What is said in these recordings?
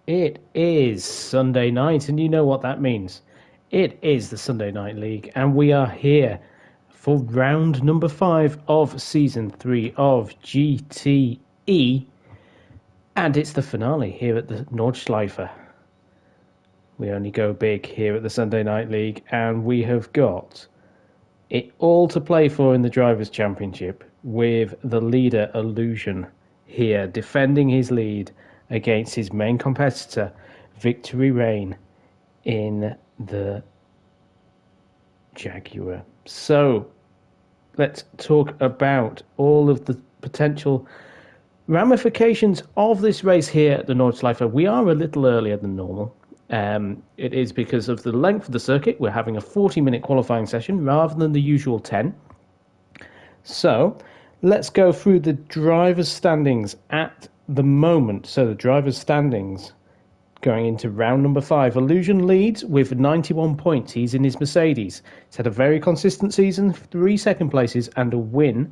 It is Sunday night, and you know what that means. It is the Sunday Night League, and we are here for round number 5 of Season 3 of GTE, and it's the finale here at the Nordschliefe. We only go big here at the Sunday Night League, and we have got it all to play for in the Drivers' Championship, with the leader, Illusion, here defending his lead against his main competitor, Victory Rain, in the Jaguar. So, let's talk about all of the potential ramifications of this race here at the Nordschleife. We are a little earlier than normal. It is because of the length of the circuit. We're having a 40-minute qualifying session rather than the usual 10. So, let's go through the drivers' standings at the moment. So the drivers' standings going into round number 5. Illusion leads with 91 points. He's in his Mercedes. He's had a very consistent season, 3 second places and a win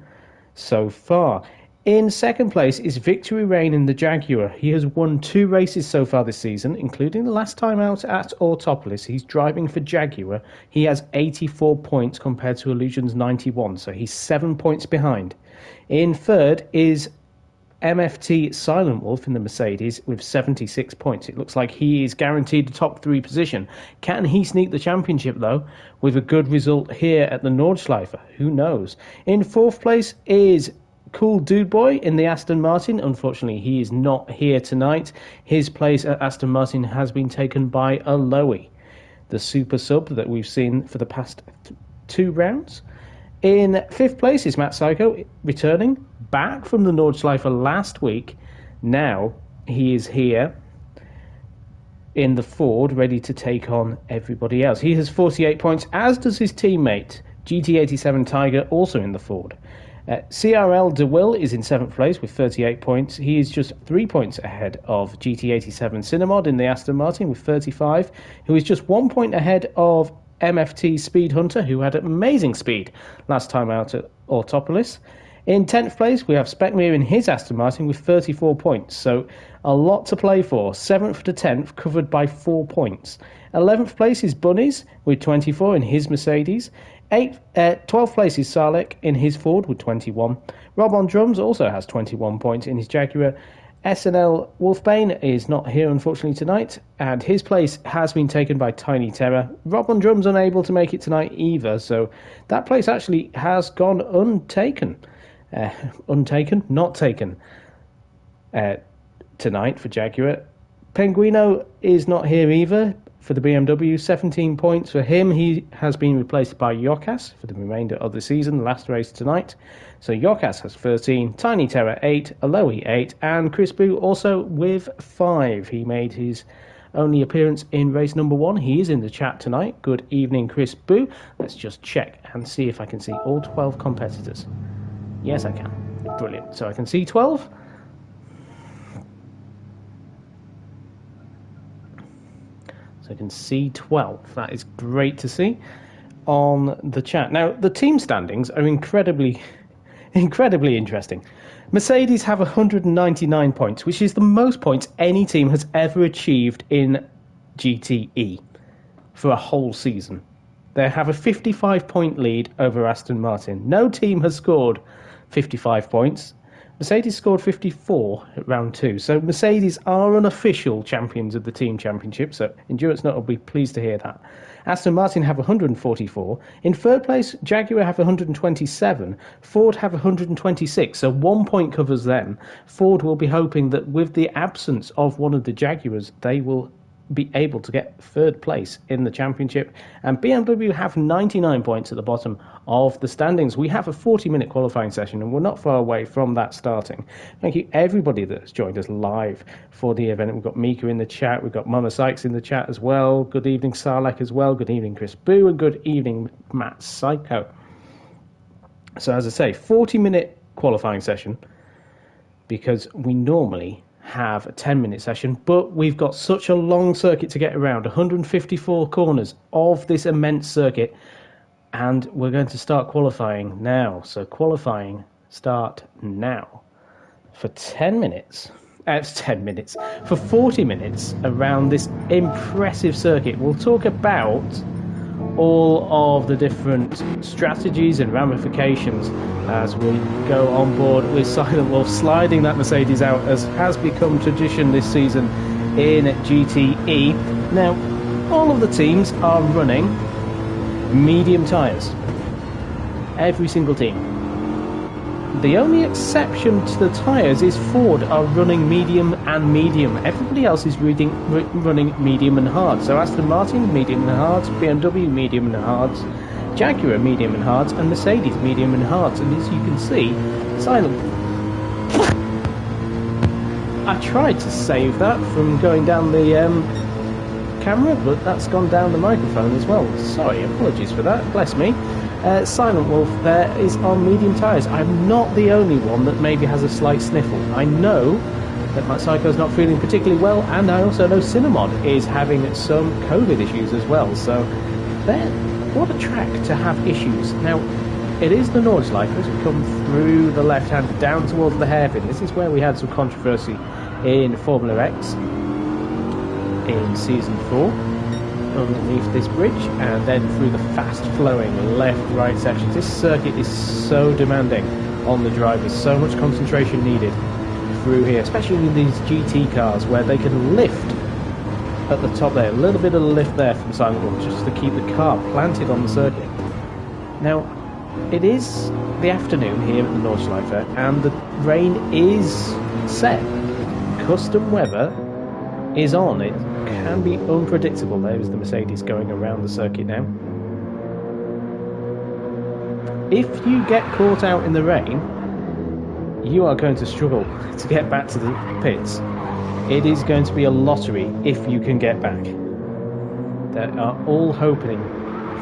so far. In second place is Victory Rain in the Jaguar. He has won 2 races so far this season, including the last time out at Autopolis. He's driving for Jaguar. He has 84 points compared to Illusion's 91, so he's 7 points behind. In third is MFT Silent Wolf in the Mercedes with 76 points. It looks like he is guaranteed the top 3 position. Can he sneak the championship, though, with a good result here at the Nordschleife? Who knows? In fourth place is Cool Dude Boy in the Aston Martin. Unfortunately, he is not here tonight. His place at Aston Martin has been taken by Aloe, the super sub that we've seen for the past 2 rounds. In fifth place is Matt Psycho, returning back from the Nordschleife last week. Now he is here in the Ford, ready to take on everybody else. He has 48 points, as does his teammate, GT87 Tiger, also in the Ford. CRL DeWill is in 7th place with 38 points. He is just 3 points ahead of GT87 Cinemod in the Aston Martin with 35, who is just 1 point ahead of MFT Speed Hunter, who had amazing speed last time out at Autopolis. In 10th place, we have Specmere in his Aston Martin with 34 points, so a lot to play for. 7th to 10th covered by 4 points. 11th place is Bunnies with 24 in his Mercedes. 12th place is Salek in his Ford with 21. Rob on Drums also has 21 points in his Jaguar. SNL Wolfbane is not here, unfortunately, tonight, and his place has been taken by Tiny Terror. Rob on Drums unable to make it tonight either, so that place actually has gone untaken. Not taken tonight for Jaguar. Penguino is not here either for the BMW. 17 points for him. He has been replaced by Yokas for the remainder of the season, last race tonight. So Yokas has 13, Tiny Terror 8, Aloe 8, and Chris Boo also with 5. He made his only appearance in race number 1. He is in the chat tonight. Good evening, Chris Boo. Let's just check and see if I can see all 12 competitors. Yes, I can. Brilliant. So I can see 12. So I can see 12. That is great to see on the chat. Now, the team standings are incredibly interesting. Mercedes have 199 points, which is the most points any team has ever achieved in GTE for a whole season. They have a 55-point lead over Aston Martin. No team has scored 55 points. Mercedes scored 54 at round 2. So Mercedes are unofficial champions of the team championship. So Endurance Nut will be pleased to hear that. Aston Martin have 144. In third place, Jaguar have 127. Ford have 126. So 1 point covers them. Ford will be hoping that with the absence of one of the Jaguars, they will be able to get third place in the championship. And BMW have 99 points at the bottom of the standings. We have a 40-minute qualifying session, and we're not far away from that starting. Thank you everybody that has joined us live for the event. We've got Mika in the chat, we've got Mama Sykes in the chat as well. Good evening, Sarlak, as well. Good evening, Chris Boo, and good evening, Matt Psycho. So as I say, 40-minute qualifying session, because we normally have a 10-minute session, but we've got such a long circuit to get around, 154 corners of this immense circuit, and we're going to start qualifying now. So qualifying start now for 10 minutes, 10 minutes, for 40 minutes around this impressive circuit. We'll talk about all of the different strategies and ramifications as we go on board with Silent Wolf, sliding that Mercedes out as has become tradition this season in GTE. Now, all of the teams are running medium tyres. Every single team. The only exception to the tyres is Ford are running medium and medium. Everybody else is running medium and hard. So Aston Martin, medium and hards, BMW, medium and hards, Jaguar, medium and hards, and Mercedes, medium and hards. And as you can see, Silent... I tried to save that from going down the camera, but that's gone down the microphone as well. Sorry, apologies for that. Bless me. Silent Wolf there is on medium tyres. I'm not the only one that maybe has a slight sniffle. I know that my Psycho's not feeling particularly well, and I also know Cinemod is having some COVID issues as well. So, what a track to have issues. Now, it is the Nordschleife as we come through the left hand down towards the hairpin. This is where we had some controversy in Formula X in Season 4. Underneath this bridge and then through the fast flowing left-right sections. This circuit is so demanding on the drivers, so much concentration needed through here, especially in these GT cars where they can lift at the top there. A little bit of a lift there from Silent Wolf just to keep the car planted on the circuit. Now, it is the afternoon here at the Nordschleife and the rain is set. Custom weather is on. It can be unpredictable. There's the Mercedes going around the circuit now. If you get caught out in the rain, you are going to struggle to get back to the pits. It is going to be a lottery if you can get back. They are all hoping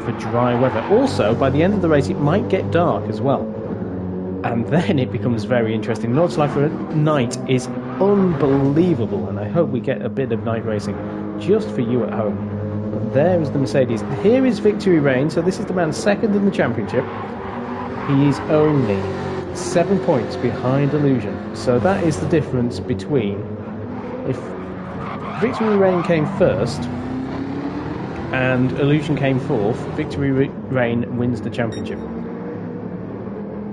for dry weather. Also, by the end of the race, it might get dark as well. And then it becomes very interesting. Nordschleife at night is unbelievable, and I hope we get a bit of night racing just for you at home. But there is the Mercedes. Here is Victory Reign, so this is the man second in the championship. He is only 7 points behind Illusion, so that is the difference between if Victory Reign came first and Illusion came fourth, Victory Reign wins the championship.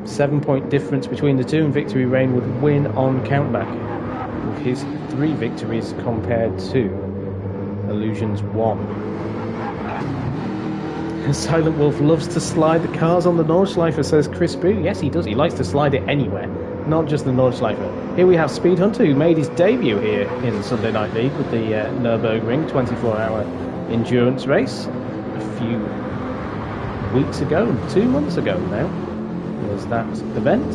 7 point difference between the two, and Victory Reign would win on countback with his 3 victories compared to Illusion's 1. Silent Wolf loves to slide the cars on the Nordschleife, says Chris Boo. Yes, he does. He likes to slide it anywhere, not just the Nordschleife. Here we have Speed Hunter, who made his debut here in Sunday Night League with the Nürburgring 24-hour endurance race a few weeks ago, 2 months ago now. Was that event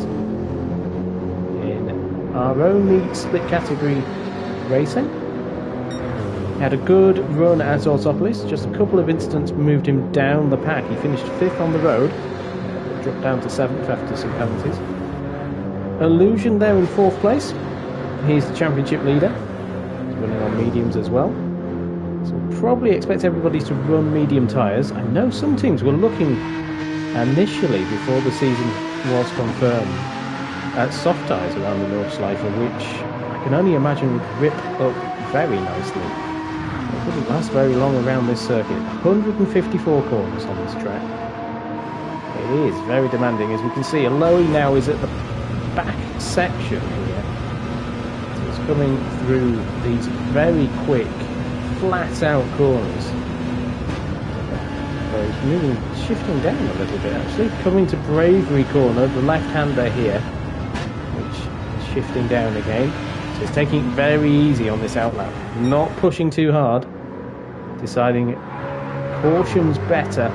in our only split category racing. He had a good run at Autopolis, just a couple of incidents moved him down the pack. He finished 5th on the road, dropped down to 7th after some penalties. Illusion there in 4th place. He's the championship leader. He's running on mediums as well. So we'll probably expect everybody to run medium tyres. I know some teams were looking initially, before the season was confirmed, at soft tyres around the Nordschleife, which I can only imagine would rip up very nicely. It wouldn't last very long around this circuit. 154 corners on this track. It is very demanding. As we can see, Aloe now is at the back section here. So it's coming through these very quick, flat-out corners. So he's moving, shifting down a little bit actually, coming to Bravery corner, the left-hander here, which is shifting down again. So it's taking it very easy on this outlap, not pushing too hard, deciding caution's better.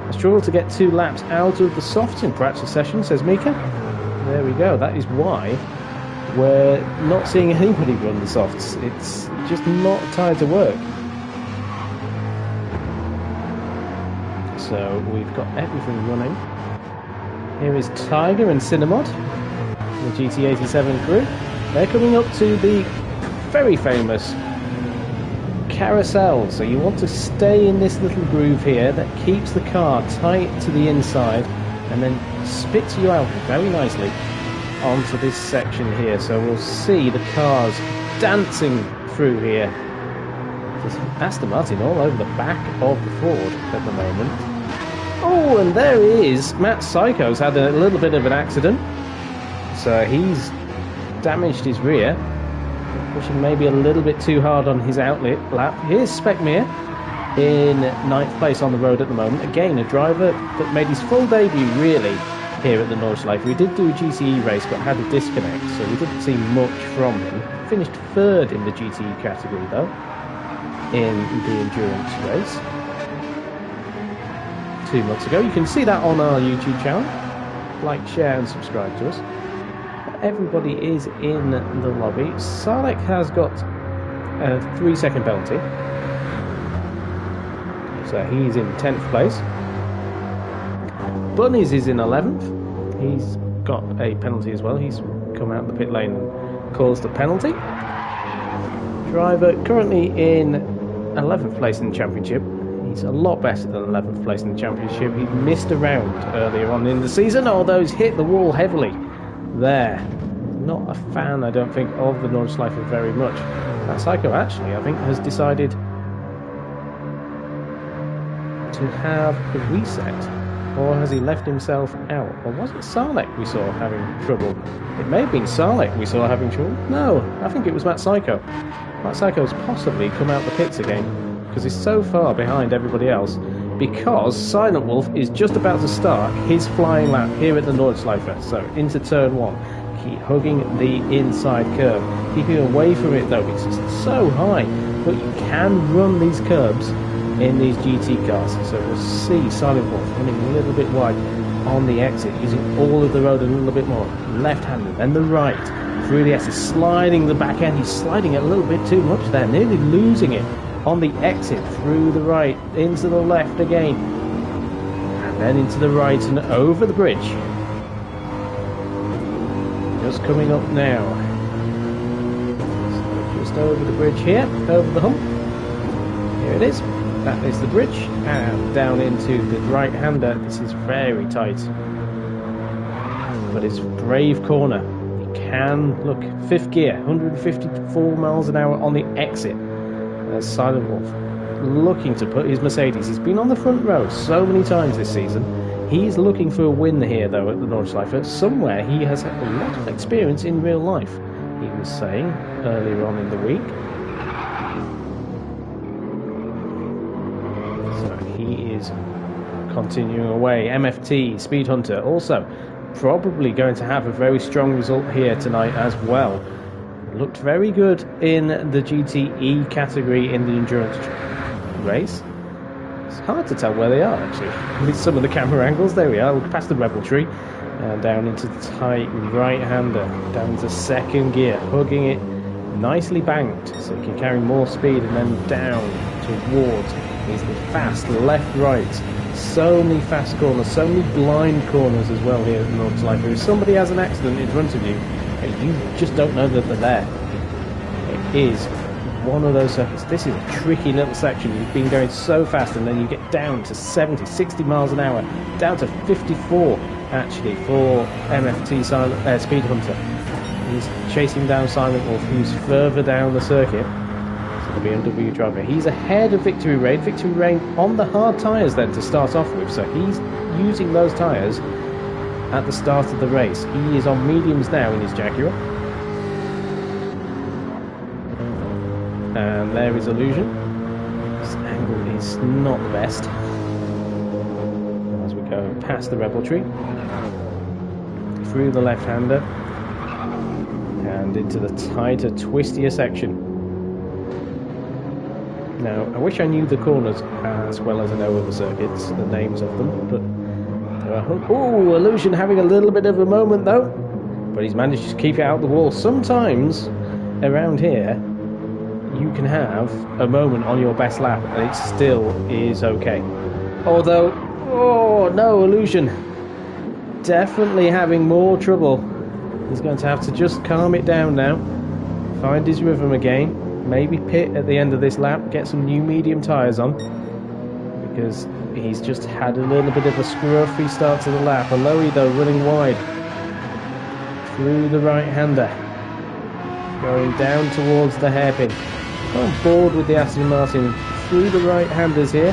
I struggle to get 2 laps out of the softs in practice session, says Mika. There we go, that is why we're not seeing anybody run the softs. It's just not tired to work. So we've got everything running. Here is Tiger and Cinemod, the GT87 crew. They're coming up to the very famous carousel. So you want to stay in this little groove here that keeps the car tight to the inside and then spits you out very nicely onto this section here, so we'll see the cars dancing through here. There's Aston Martin all over the back of the Ford at the moment. Oh, and there he is. Matt Psycho's had a little bit of an accident, so he's damaged his rear, pushing maybe a little bit too hard on his outlet lap. Here's Speckmere in 9th place on the road at the moment. Again, a driver that made his full debut really here at the Nordschleife. We did do a GTE race but had a disconnect, so we didn't see much from him. Finished 3rd in the GTE category though, in the endurance race 2 months ago. You can see that on our YouTube channel. Like, share and subscribe to us. Everybody is in the lobby. Salek has got a 3-second penalty, so he's in 10th place. Bunnies is in 11th. He's got a penalty as well. He's come out of the pit lane and caused the penalty. Driver currently in 11th place in the championship. He's a lot better than 11th place in the championship. He missed a round earlier on in the season, although he's hit the wall heavily there. Not a fan, I don't think, of the Nordschleife very much. That Psycho actually, I think, has decided to have a reset. Or has he left himself out? Or was it Salek we saw having trouble? It may have been Salek we saw having trouble. No, I think it was Matt Psycho. Matt Psycho's possibly come out the pits again, because he's so far behind everybody else, because Silent Wolf is just about to start his flying lap here at the Nordschleife. So into turn 1, keep hugging the inside curve, keeping away from it though because it's so high, but you can run these curbs in these GT cars. So we'll see Silent Wolf running a little bit wide on the exit, using all of the road a little bit more, left-handed, then the right through the S, sliding the back end. He's sliding it a little bit too much there, nearly losing it on the exit, through the right, into the left again, and then into the right and over the bridge. Just coming up now. So just over the bridge here, over the hump. Here it is. That is the bridge, and down into the right-hander. This is very tight, but it's a brave corner. You can look 5th gear, 154 miles an hour on the exit. There's Silent Wolf looking to put his Mercedes. He's been on the front row so many times this season. He's looking for a win here though at the Nordschleife. Somewhere he has had a lot of experience in real life, he was saying earlier on in the week. So he is continuing away. MFT, Speed Hunter, also probably going to have a very strong result here tonight as well. Looked very good in the GTE category in the endurance race. It's hard to tell where they are actually with some of the camera angles. There we are, we're past the Rebel Tree and down into the tight right-hander, down into 2nd gear, hugging it, nicely banked so you can carry more speed, and then down towards is the fast left-right. So many fast corners, so many blind corners as well here at Nordschleife. If somebody has an accident in front of you, you just don't know that they're there. It is one of those circuits. This is a tricky little section. You've been going so fast, and then you get down to 70, 60 miles an hour, down to 54 actually for MFT Speed Hunter. He's chasing down Silent Wolf, who's further down the circuit. So the BMW driver. He's ahead of Victory Rain. Victory Rain on the hard tyres then to start off with, so he's using those tyres at the start of the race. He is on mediums now in his Jaguar. And there is Illusion. This angle is not the best. As we go past the Rebel Tree, through the left-hander, and into the tighter, twistier section. Now, I wish I knew the corners as well as I know of the circuits, the names of them, but oh, Illusion having a little bit of a moment though, but he's managed to keep it out the wall. Sometimes around here you can have a moment on your best lap and it still is okay. Although, oh no, Illusion definitely having more trouble. He's going to have to just calm it down now, find his rhythm again, maybe pit at the end of this lap, get some new medium tyres on, because he's just had a little bit of a scruffy start to the lap. Aloy though running wide through the right-hander. Going down towards the hairpin. On board with the Aston Martin through the right-handers here.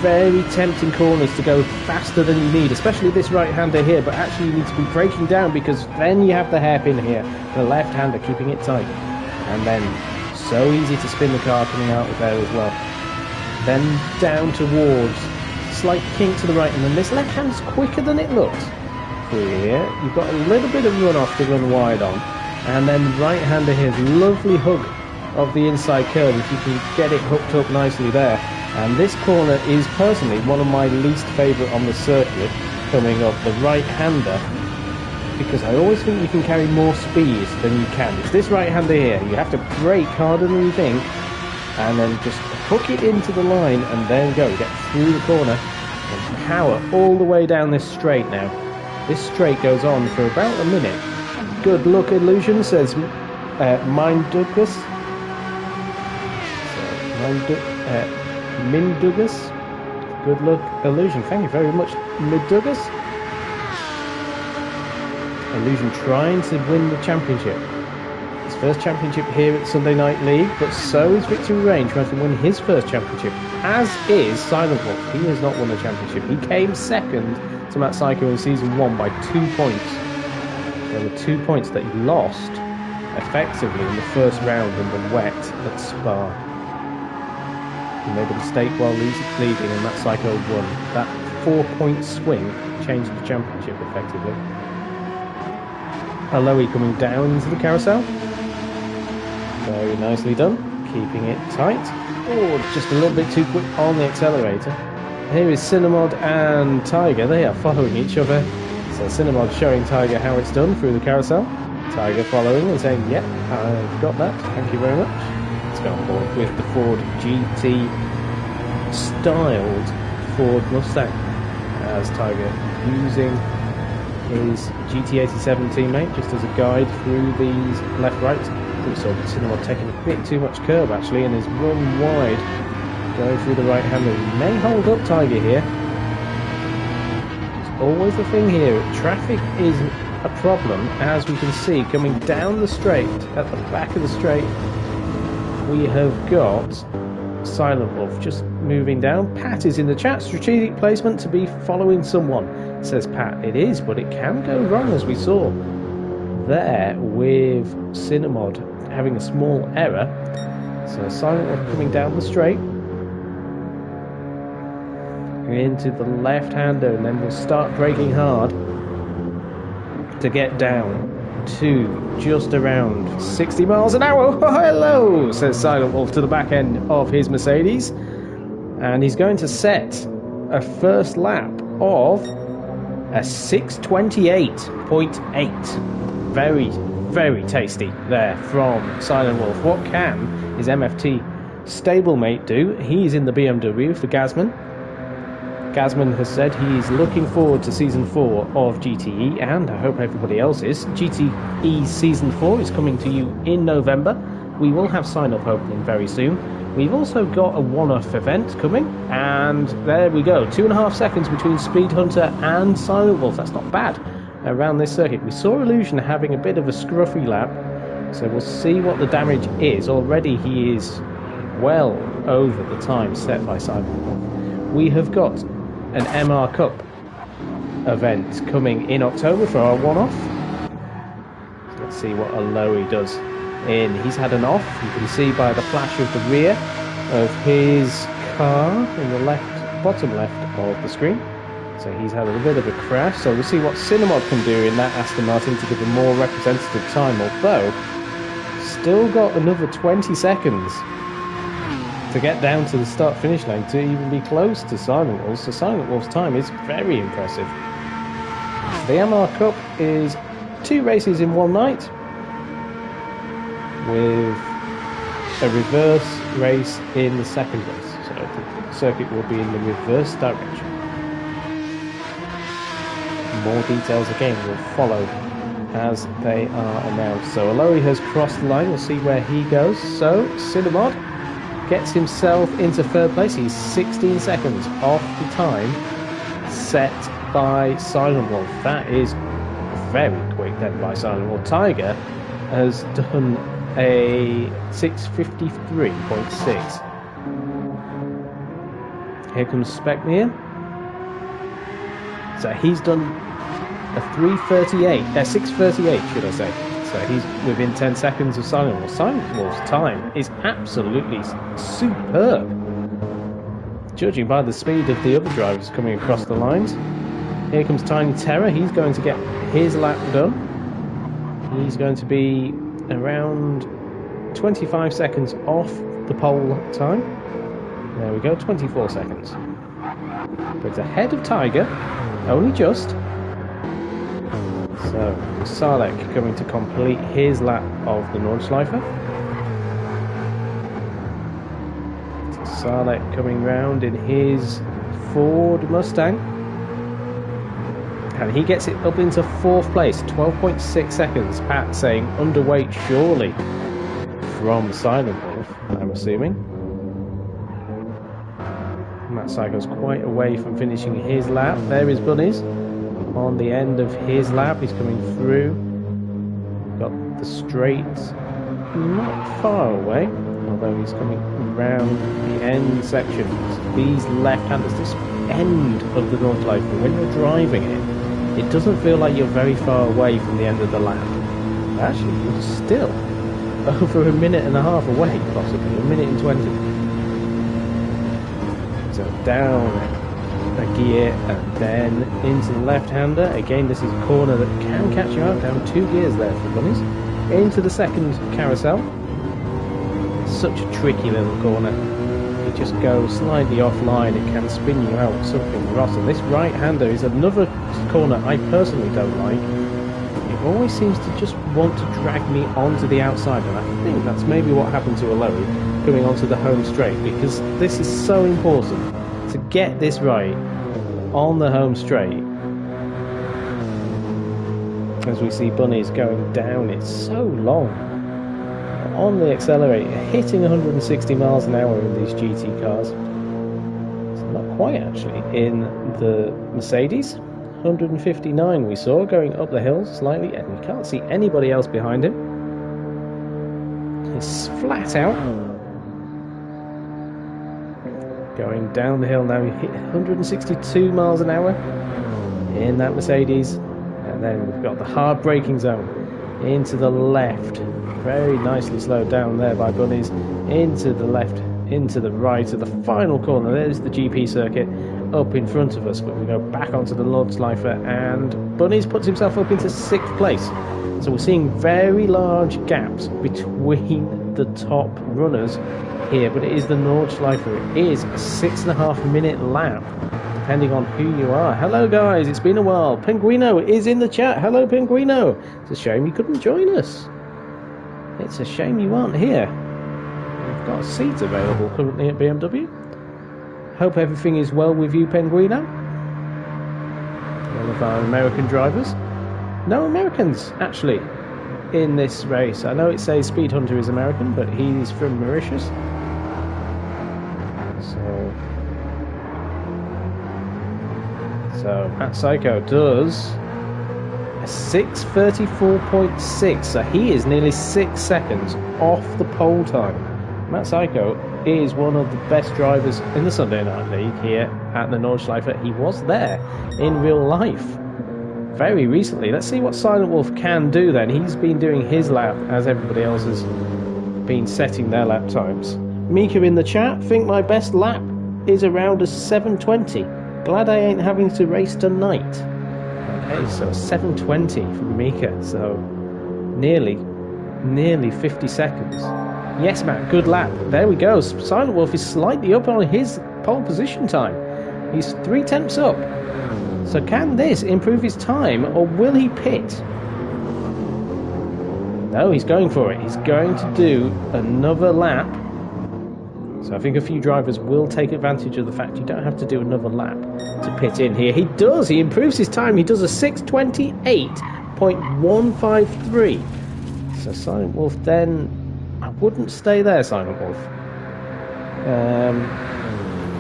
Very tempting corners to go faster than you need, especially this right-hander here, but actually you need to be braking down because then you have the hairpin here, the left-hander keeping it tight. And then so easy to spin the car coming out of there as well. Then down towards, slight kink to the right, and then this left-hand's quicker than it looks. Through here, you've got a little bit of run-off to run wide on, and then right-hander here's lovely hug of the inside curve if you can get it hooked up nicely there. And this corner is personally one of my least favourite on the circuit, coming up the right-hander, because I always think you can carry more speed than you can. It's this right-hander here, you have to brake harder than you think, and then just hook it into the line and then go, get through the corner and power all the way down this straight now. This straight goes on for about a minute. Good luck, Illusion, says Mindugus. Mindugus. Good luck, Illusion. Thank you very much, Mindugus. Illusion trying to win the championship. His first championship here at Sunday Night League, but so is Victory Range trying to win his first championship, as is Silent Wolf. He has not won the championship. He came second to Matt Psycho in Season 1 by 2 points. There were 2 points that he lost effectively in the first round in the wet at Spa. He made a mistake while leading and Matt Psycho won. That 4-point swing changed the championship effectively. Aloe coming down into the carousel. Very nicely done. Keeping it tight. Oh, just a little bit too quick on the accelerator. Here is Cinnamod and Tiger. They are following each other. So Cinnamod showing Tiger how it's done through the carousel. Tiger following and saying, yep, I've got that. Thank you very much. Let's go on board with the Ford GT styled Ford Mustang as Tiger using his GT7 teammate just as a guide through these left-right. We saw Cinnamon taking a bit too much curb actually and is run wide going through the right-hander. He may hold up Tiger here. It's always the thing here. Traffic is a problem, as we can see coming down the straight. At the back of the straight we have got Silent Wolf just moving down. Pat is in the chat. Strategic placement to be following someone, says Pat. It is, but it can go wrong, as we saw there with Cinnamod having a small error. So Silent Wolf coming down the straight into the left-hander, and then we'll start braking hard to get down to just around 60 miles an hour. Oh, hello, says Silent Wolf to the back end of his Mercedes. And he's going to set a first lap of a 6:28.8. Very, very tasty there from Silent Wolf. What can his MFT stablemate do? He's in the BMW for Gazman. Gazman has said he's looking forward to Season 4 of GTE, and I hope everybody else is. GTE Season 4 is coming to you in November. We will have sign-up opening very soon. We've also got a one-off event coming, and there we go. 2.5 seconds between Speed Hunter and Silent Wolf. That's not bad around this circuit. We saw Illusion having a bit of a scruffy lap, so we'll see what the damage is. Already he is well over the time set by Silent Wolf. We have got an MR Cup event coming in October for our one-off. So let's see what Aloe does. He's had an off. You can see by the flash of the rear of his car in the bottom left of the screen. So he's had a bit of a crash. So we'll see what Cinnamod can do in that Aston Martin to give a more representative time. Although, still got another 20 seconds to get down to the start-finish line to even be close to Silent Wolf. So Silent Wolf's time is very impressive. The MR Cup is 2 races in one night, with a reverse race in the second race. So the circuit will be in the reverse direction. More details again will follow as they are announced. So Aloe has crossed the line. We'll see where he goes. So Cinnamod gets himself into third place. He's 16 seconds off the time set by Silent Wolf. That is very quick then by Silent Wolf. Tiger has done a 6:53.6. Here comes Speckmere. So he's done a 6:38 should I say. So he's within 10 seconds of Silent Wolf. Silent Wolf's time is absolutely superb, judging by the speed of the other drivers coming across the lines. Here comes Tiny Terror. He's going to get his lap done. He's going to be around 25 seconds off the pole time. There we go, 24 seconds. But it's ahead of Tiger, only just. So, Salek coming to complete his lap of the Nordschleife. Salek coming round in his Ford Mustang. And he gets it up into 4th place, 12.6 seconds. Pat saying underweight surely from Silent Wolf, I'm assuming. Matt Psycho's quite away from finishing his lap. There is Bunnies on the end of his lap. He's coming through. Got the straight not far away, although he's coming around the end sections. These left-handers, this end of the Nordschleife, when you're driving it doesn't feel like you're very far away from the end of the lap. Actually, you're still over a minute and a half away, possibly, a minute and 20. So down a gear and then into the left-hander. Again, this is a corner that can catch you out. Down 2 gears there for Bunnies. Into the second carousel. Such a tricky little corner. You just go slightly offline, it can spin you out something rotten. This right-hander is another corner I personally don't like. It always seems to just want to drag me onto the outside, and I think that's maybe what happened to Aloe coming onto the home straight, because this is so important to get this right on the home straight. As we see Bunnies going down, it's so long on the accelerator, hitting 160 miles an hour in these GT cars. It's not quite actually in the Mercedes. 159 we saw going up the hill slightly, and you can't see anybody else behind him. It's flat out. Going down the hill now, he hit 162 miles an hour in that Mercedes. And then we've got the hard braking zone into the left. Very nicely slowed down there by Bunnies. Into the left, into the right of the final corner. There's the GP circuit up in front of us, but we go back onto the Nordschleife, and Bunnies puts himself up into 6th place. So we're seeing very large gaps between the top runners here, but it is the Nordschleife. It is a 6.5 minute lap, depending on who you are. Hello guys, it's been a while. Penguino is in the chat. Hello Penguino. It's a shame you couldn't join us. It's a shame you aren't here. We've got seats available currently at BMW. Hope everything is well with you, Penguino. One of our American drivers. No Americans, actually, in this race. I know it says Speed Hunter is American, but he's from Mauritius. So Matt Psycho does a 6:34.6, so he is nearly 6 seconds off the pole time. Matt Psycho is one of the best drivers in the Sunday Night League here at the Nordschleife. He was there in real life very recently. Let's see what Silent Wolf can do then. He's been doing his lap as everybody else has been setting their lap times. Mika in the chat, think my best lap is around a 7:20. Glad I ain't having to race tonight. Okay, so 7:20 from Mika, so nearly 50 seconds. Yes, Matt, good lap. There we go. Silent Wolf is slightly up on his pole position time. He's 3 tenths up. So can this improve his time, or will he pit? No, he's going for it. He's going to do another lap. So I think a few drivers will take advantage of the fact you don't have to do another lap to pit in here. He does. He improves his time. He does a 6:28.153. So Silent Wolf then... I wouldn't stay there, Silent Wolf.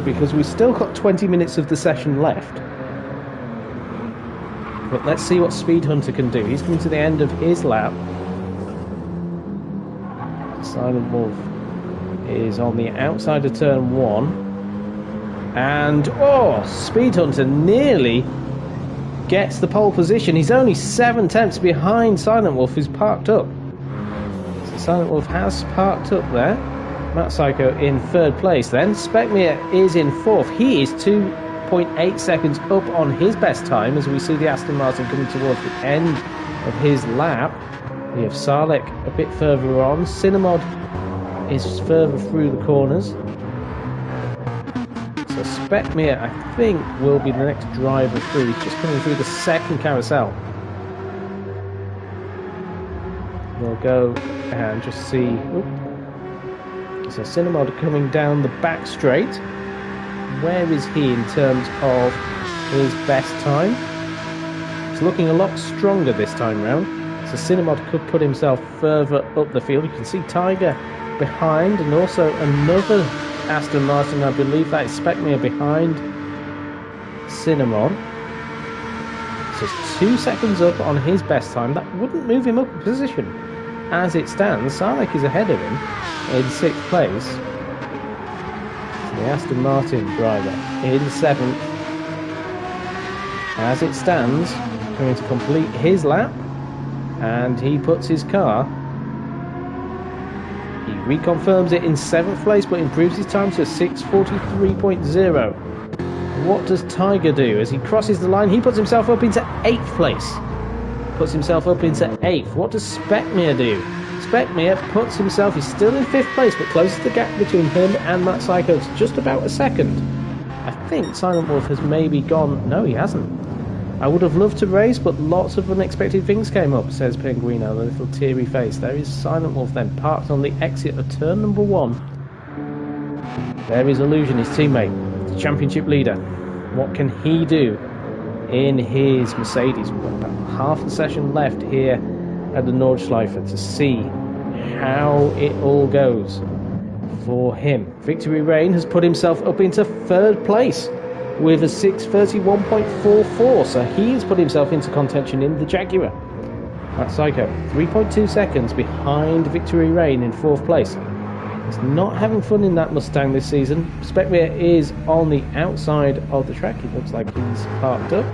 Because we've still got 20 minutes of the session left. But let's see what Speed Hunter can do. He's coming to the end of his lap. Silent Wolf is on the outside of turn 1. And, oh, Speed Hunter nearly gets the pole position. He's only 7 tenths behind Silent Wolf, who's parked up. So Silent Wolf has parked up there. Matt Psycho in 3rd place then. Specmere is in 4th. He is 2.8 seconds up on his best time as we see the Aston Martin coming towards the end of his lap. We have Sarlek a bit further on. Cinnamod is further through the corners. So Specmere, I think, will be the next driver through. He's just coming through the 2nd carousel. We'll go and just see. Oop. So Cinnamod coming down the back straight. Where is he in terms of his best time? He's looking a lot stronger this time round. So Cinnamod could put himself further up the field. You can see Tiger behind, and also another Aston Martin, I believe that is Specmere behind Cinnamon. So 2 seconds up on his best time. That wouldn't move him up a position. As it stands, Sarlek is ahead of him in 6th place. So the Aston Martin driver in 7th. As it stands, going to complete his lap, and he puts his car. He reconfirms it in 7th place, but improves his time to 6:43.0. What does Tiger do? As he crosses the line, he puts himself up into 8th place. Puts himself up into 8th. What does Specmere do? Specmere puts himself, he's still in 5th place, but closes the gap between him and Matt Psycho to just about a second. I think Silent Wolf has maybe gone. No, he hasn't. I would have loved to race, but lots of unexpected things came up, says Penguino, the little teary face. There is Silent Wolf then, parked on the exit of turn number 1. There is Illusion, his teammate, the championship leader. What can he do in his Mercedes? We've got about half the session left here at the Nordschleife to see how it all goes for him. Victory Rain has put himself up into 3rd place with a 6:31.44, so he's put himself into contention in the Jaguar. That's Psycho, 3.2 seconds behind Victory Rain in 4th place. He's not having fun in that Mustang this season. Specmere is on the outside of the track. It looks like he's parked up.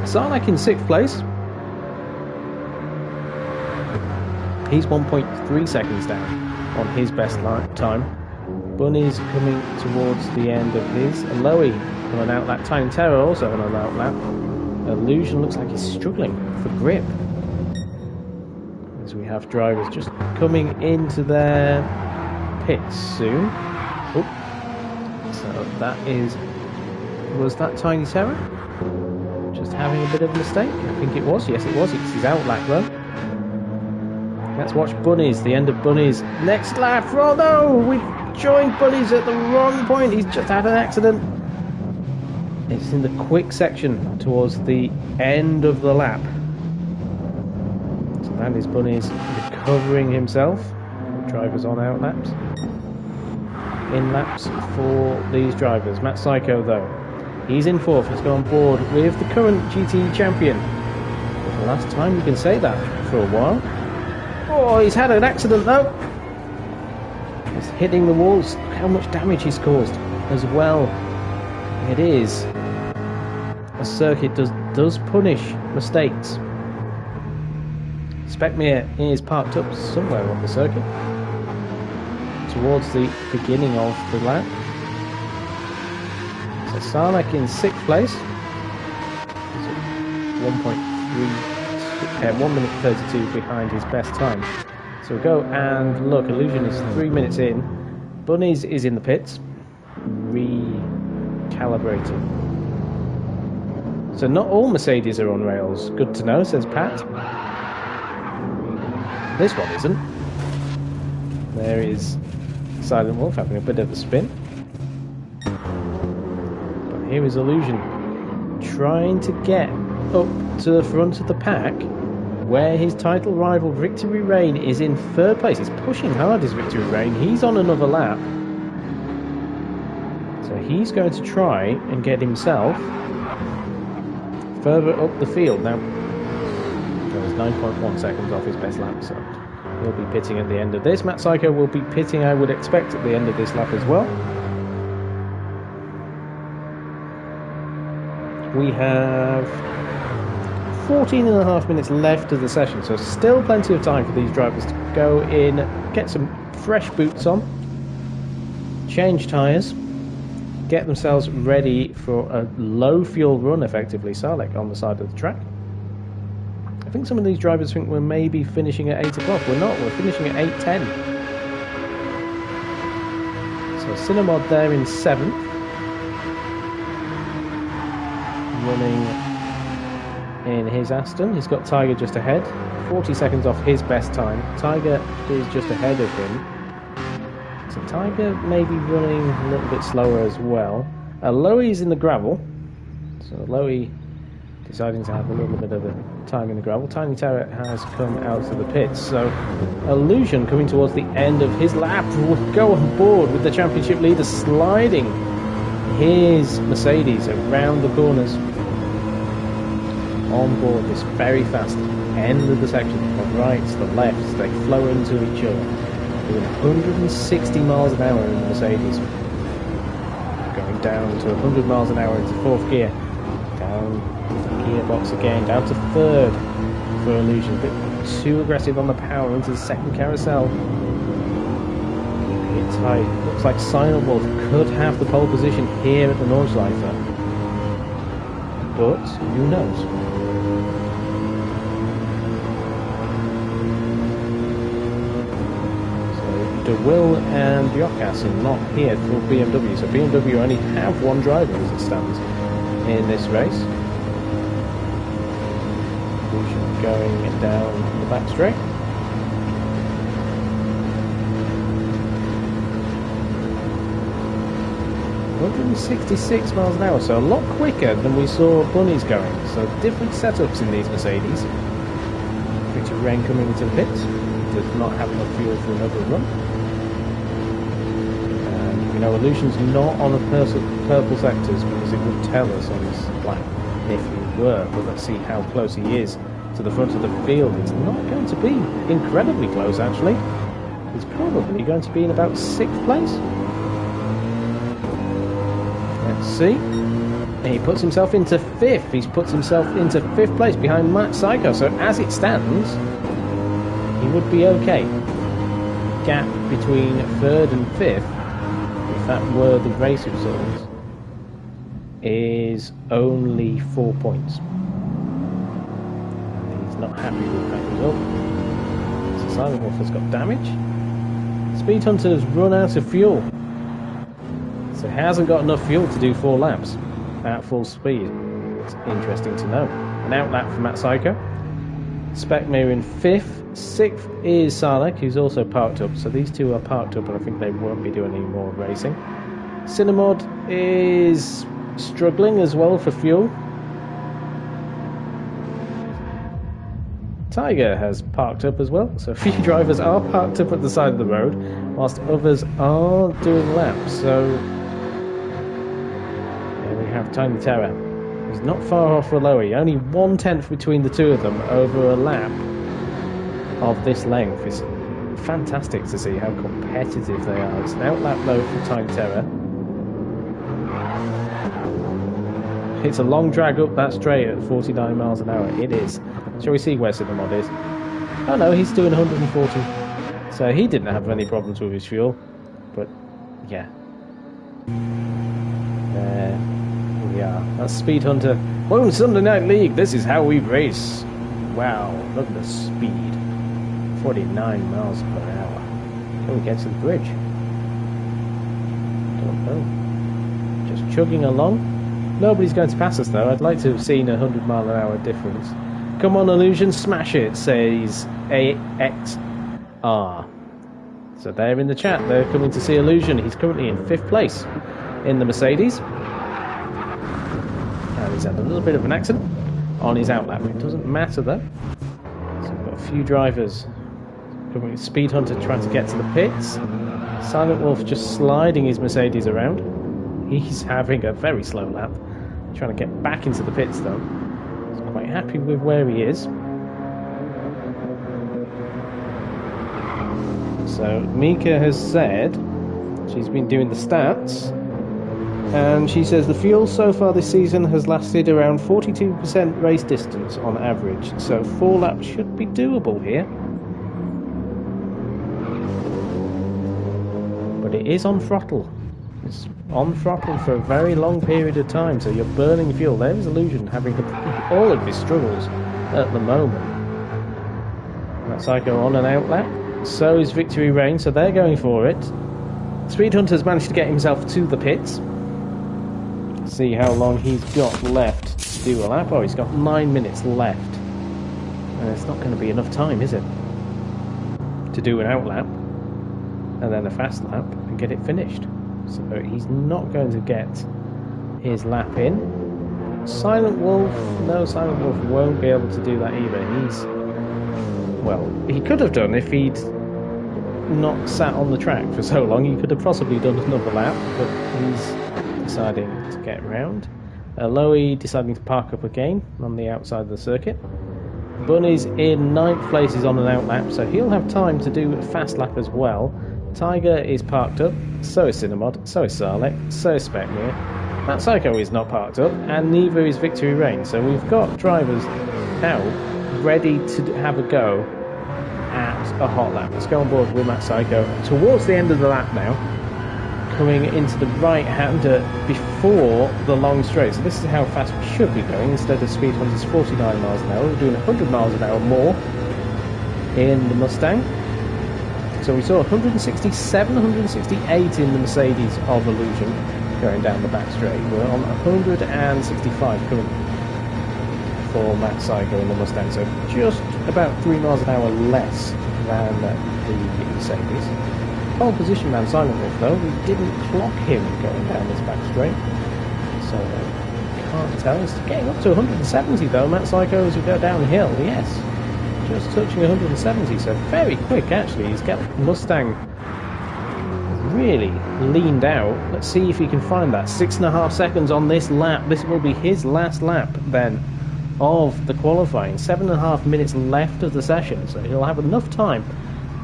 Sarlek in 6th place. He's 1.3 seconds down on his best time. Bunny's coming towards the end of his. Aloe on an outlap. Tiny Terror also on an outlap. Illusion looks like he's struggling for grip. As we have drivers just coming into their pits soon. Oop. So that is... Was that Tiny Terror? Just having a bit of a mistake? I think it was. Yes, it was. It's his outlap though. Let's watch Bunnies, the end of Bunnies. Next lap. Oh no! We've joined Bunnies at the wrong point. He's just had an accident. It's in the quick section towards the end of the lap. So that is Bunnies recovering himself. Drivers on out laps. In laps for these drivers. Matt Psycho though. He's in 4th. He's gone on board with the current GTE champion. For the last time you can say that for a while. Oh, he's had an accident though. He's hitting the walls. Look how much damage he's caused as well. It is. A circuit does punish mistakes. Specmere is parked up somewhere on the circuit. Towards the beginning of the lap. So Sarlek in 6th place. 1 minute 32 behind his best time. So we'll go and look. Illusion is 3 minutes in. Bunnies is in the pits. Recalibrating. So not all Mercedes are on rails. Good to know, says Pat. This one isn't. There is Silent Wolf having a bit of a spin. But here is Illusion trying to get up to the front of the pack, where his title rival Victory Rain is in 3rd place. He's pushing hard, is Victory Rain. He's on another lap. So he's going to try and get himself further up the field. Now, goes 9.1 seconds off his best lap, so he'll be pitting at the end of this. Matt Psycho will be pitting, I would expect, at the end of this lap as well. We have 14.5 minutes left of the session, so still plenty of time for these drivers to go in, get some fresh boots on, change tyres, get themselves ready for a low fuel run, effectively, Sarlek, on the side of the track. I think some of these drivers think we're maybe finishing at 8 o'clock. We're not, we're finishing at 8:10. So Cinemod there in 7th. Running in his Aston. He's got Tiger just ahead. 40 seconds off his best time. Tiger is just ahead of him. So Tiger may be running a little bit slower as well. Lowy's in the gravel. So Lowy deciding to have a little bit of a time in the gravel. Tiny Terror has come out of the pits. So Illusion coming towards the end of his lap will go on board with the championship leader sliding his Mercedes around the corners. On board this very fast end of the section. The rights, the lefts, they flow into each other. Doing 160 miles an hour in the Mercedes. Going down to 100 miles an hour into 4th gear. Down the gearbox again, down to 3rd for Illusion. A bit too aggressive on the power into the 2nd carousel. Keeping it tight. Looks like Silent Wolf could have the pole position here at the Nordschleife. But who knows? De Will and Jokas are not here for BMW, so BMW only have one driver as it stands in this race. Going down the back straight. .166 miles an hour, so a lot quicker than we saw Bunnies going. So different setups in these Mercedes. Victor Rain coming into the pits. Does not have enough fuel for another run. You know, Illusion's not on the purple sectors because it would tell us on this lap if he were, but let's see how close he is to the front of the field. It's not going to be incredibly close, actually. He's probably going to be in about 6th place. Let's see. He puts himself into 5th. He's put himself into 5th place behind Matt Psycho, so as it stands, he would be okay. Gap between 3rd and 5th, if that were the race results, is only 4 points. He's not happy with that result. So Silent Wolf has got damage. Speed Hunter's run out of fuel. So he hasn't got enough fuel to do 4 laps at full speed. It's interesting to know. An outlap for Matt Psycho. Specmere in 5th. 6th is Sarlek, who's also parked up. So these two are parked up, and I think they won't be doing any more racing. Cinemod is struggling as well for fuel. Tiger has parked up as well. So a few drivers are parked up at the side of the road, whilst others are doing laps. So there we have Tiny Terror. He's not far off Lowy. Only 1/10 between the two of them over a lap of this length. It's fantastic to see how competitive they are. It's an outlap though for Time Terror. It's a long drag up that straight at 49 miles an hour. It is. Shall we see where Cinemod is? Oh no, he's doing 140. So he didn't have any problems with his fuel. But yeah. There we are. That's Speed Hunter. Welcome to Sunday Night League. This is how we race. Wow, look at the speed. 49 miles per hour. Can we get to the bridge? Don't know. Just chugging along. Nobody's going to pass us though. I'd like to have seen a 100 mile an hour difference. Come on, Illusion, smash it, says AXR. So they're in the chat. They're coming to see Illusion. He's currently in 5th place in the Mercedes. And he's had a little bit of an accident on his outlap. It doesn't matter though. So we've got a few drivers. Speed Hunter trying to get to the pits. Silent Wolf just sliding his Mercedes around. He's having a very slow lap. Trying to get back into the pits though. happy with where he is. So Mika has said she's been doing the stats, and she says the fuel so far this season has lasted around 42% race distance on average, so 4 laps should be doable here. But it is on throttle. It's on throttle for a very long period of time, so you're burning fuel. There's Illusion having all of his struggles at the moment. That's Psycho on an out lap. So is Victory Reign, so they're going for it. Speed Hunter's managed to get himself to the pits. See how long he's got left to do a lap. Oh, he's got 9 minutes left. And it's not going to be enough time, is it? To do an out lap and then a fast lap and get it finished. So he's not going to get his lap in. Silent Wolf, no, Silent Wolf won't be able to do that either. He's, well, he could have done if he'd not sat on the track for so long. He could have possibly done another lap, but he's deciding to get round. Loey deciding to park up again on the outside of the circuit. Bunny's in 9th place, is on an out lap, so he'll have time to do a fast lap as well. Tiger is parked up, so is Cinnamod, so is Sarlek, so is Specmere. Matt Psycho is not parked up, and neither is Victory Reign. So we've got drivers out, ready to have a go at a hot lap. Let's go on board with Matt Psycho towards the end of the lap now, coming into the right-hander before the long straight. So this is how fast we should be going. Instead of Speed Hunter's 49 miles an hour, we're doing 100 miles an hour more in the Mustang. So we saw 167, 168 in the Mercedes of Illusion going down the back straight. We're on 165 currently for Matt Psycho in the Mustang. So just about 3 miles an hour less than the Mercedes. Pole position man Silent Wolf though, we didn't clock him going down this back straight. So can't tell. It's getting up to 170 though, Matt Psycho, as we go downhill, yes. Just touching 170, so very quick actually. He's got Mustang really leaned out. Let's see if he can find that. 6.5 seconds on this lap. This will be his last lap then of the qualifying. 7.5 minutes left of the session, so he'll have enough time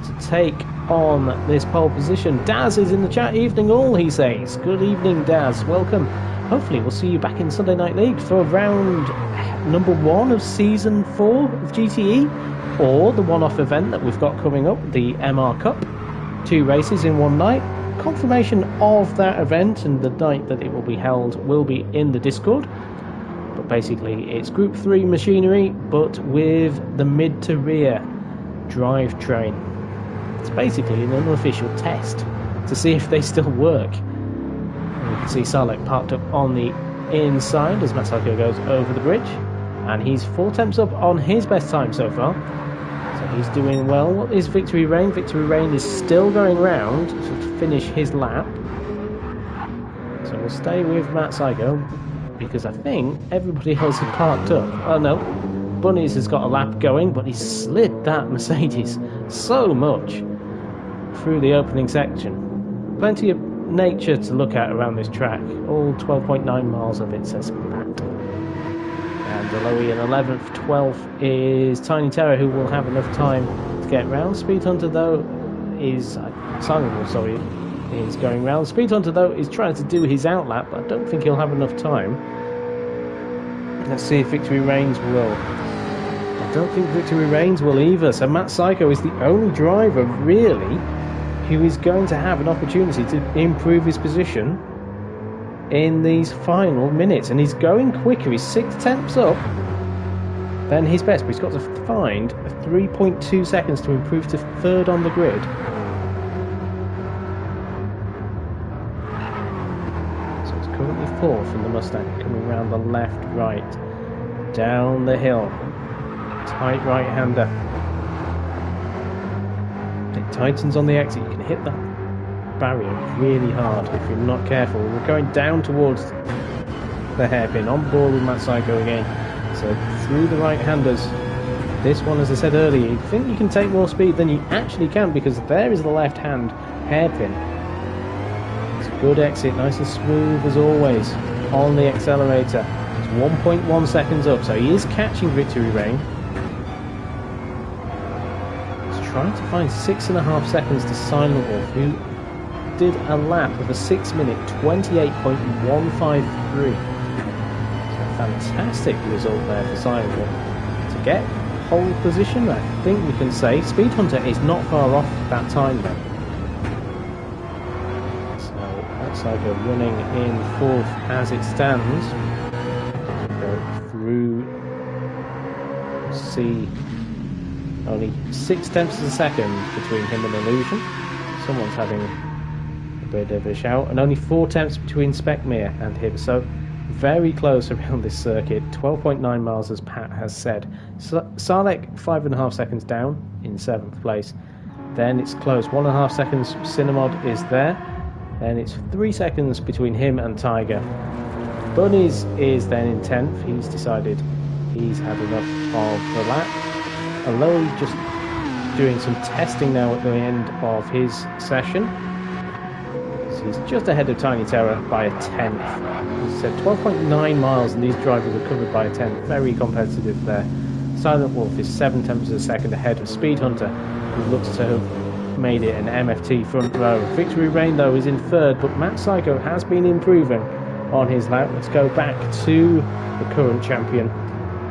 to take on this pole position. Daz is in the chat. Evening all, he says. Good evening, Daz. Welcome. Hopefully we'll see you back in Sunday Night League for round number 1 of season 4 of GTE, or the one-off event that we've got coming up, the MR Cup. 2 races in one night. Confirmation of that event and the night that it will be held will be in the Discord. But basically it's Group 3 machinery, but with the mid to rear drivetrain. It's basically an unofficial test to see if they still work. And you can see Sarlek parked up on the inside as Masako goes over the bridge, and he's 4 temps up on his best time so far. So he's doing well. What is Victory Reign? Victory Reign is still going round to finish his lap. So we'll stay with Matt Psycho because I think everybody else is parked up. Oh no, Bunnies has got a lap going, but he slid that Mercedes so much through the opening section. Plenty of nature to look at around this track. All 12.9 miles of it, says Matt. And Aloe in 11th, 12th is Tiny Terror, who will have enough time to get round. Speed Hunter though is Silent Wolf, sorry, is going round. Speed Hunter though is trying to do his outlap, but I don't think he'll have enough time. Let's see if Victory Reigns will. I don't think Victory Reigns will either. So Matt Psycho is the only driver really who is going to have an opportunity to improve his position in these final minutes, and he's going quicker. He's 6 tenths up than his best, but he's got to find 3.2 seconds to improve to 3rd on the grid. So it's currently 4th in the Mustang, coming around the left, right, down the hill. Tight right-hander. It tightens on the exit. You can hit that barrier really hard if you're not careful. We're going down towards the hairpin, on board with Matt Psycho again. So through the right-handers. This one, as I said earlier, you think you can take more speed than you actually can, because there is the left-hand hairpin. It's a good exit, nice and smooth as always on the accelerator. 1.1 seconds up, so he is catching Victory Reign. He's trying to find 6.5 seconds to Silent Wolf, who did a lap of a 6 minute 28.153. So a fantastic result there for Silent Wolf. To get pole position, I think we can say Speed Hunter is not far off that time though. Psycho running in 4th as it stands. Go through, see only 0.6 of a second between him and Illusion. Someone's having a bit of a shout, and only 0.4 between Specmere and him. So very close around this circuit. 12.9 miles, as Pat has said. Sarlek 5.5 seconds down in 7th place. Then it's close. 1.5 seconds. Cinemod is there. Then it's 3 seconds between him and Tiger. Bunnies is then in 10th. He's decided he's had enough of the lap. Aloe just doing some testing now at the end of his session. So he's just ahead of Tiny Terror by a 10th. He said 12.9 miles, and these drivers are covered by a 10th. Very competitive there. Silent Wolf is 7 tenths of a second ahead of Speed Hunter, who looks to have made it an MFT front row. Victory Reign though is in 3rd, but Matt Psycho has been improving on his lap. Let's go back to the current champion,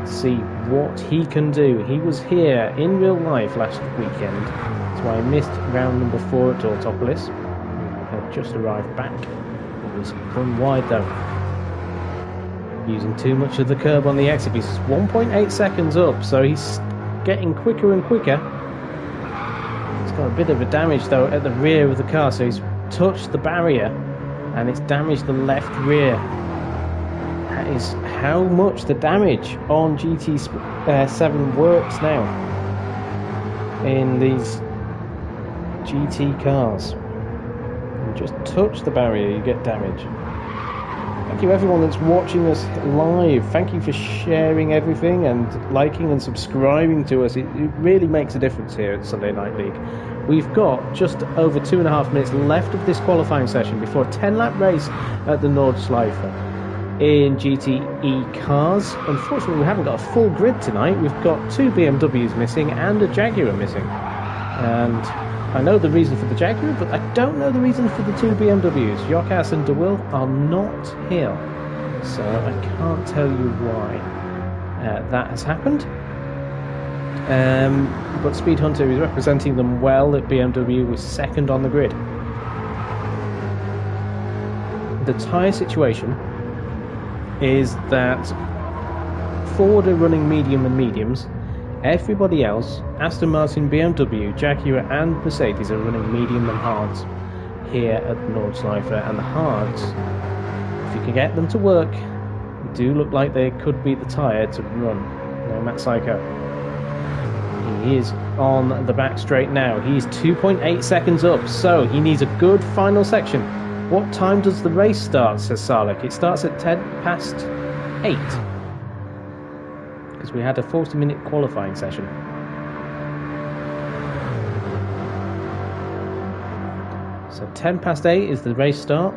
see what he can do. He was here in real life last weekend, that's why I missed round number 4 at Autopolis. He had just arrived back. It was run wide though, using too much of the curb on the exit. He's 1.8 seconds up, so he's getting quicker and quicker. He's got a bit of a damage though at the rear of the car, so he's touched the barrier and it's damaged the left rear. That is how much the damage on GT7 works now in these GT cars. You just touch the barrier, you get damage. Thank you everyone that's watching us live. Thank you for sharing everything and liking and subscribing to us. It really makes a difference here at Sunday Night League. We've got just over 2.5 minutes left of this qualifying session before a 10-lap race at the Nordschliefe in GTE cars. Unfortunately, we haven't got a full grid tonight. We've got 2 BMWs missing and a Jaguar missing. And I know the reason for the Jaguar, but I don't know the reason for the 2 BMWs. Jokas and De Wil are not here, so I can't tell you why that has happened. But Speed Hunter is representing them well at BMW, was 2nd on the grid. The tyre situation is that Ford are running medium and mediums. Everybody else, Aston Martin, BMW, Jaguar and Mercedes, are running medium and hards here at Nordschleife. And the hards, if you can get them to work, do look like they could be the tyre to run. Now Matt Psycho, he is on the back straight now. He's 2.8 seconds up, so he needs a good final section. What time does the race start, says Sarlek? It starts at 8:10. Because we had a 40-minute qualifying session. So 8:10 is the race start.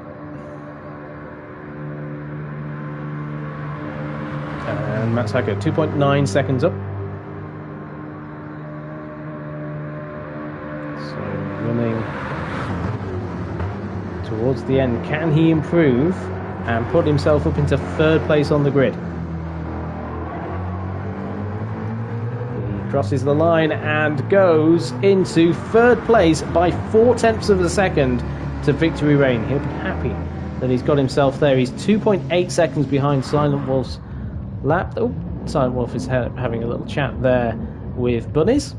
And Matt Psycho, 2.9 seconds up. So running towards the end. Can he improve and put himself up into 3rd place on the grid? Crosses the line and goes into 3rd place by 0.4 of a second to Victory Reign. He'll be happy that he's got himself there. He's 2.8 seconds behind Silent Wolf's lap. Oh, Silent Wolf is having a little chat there with Bunnies.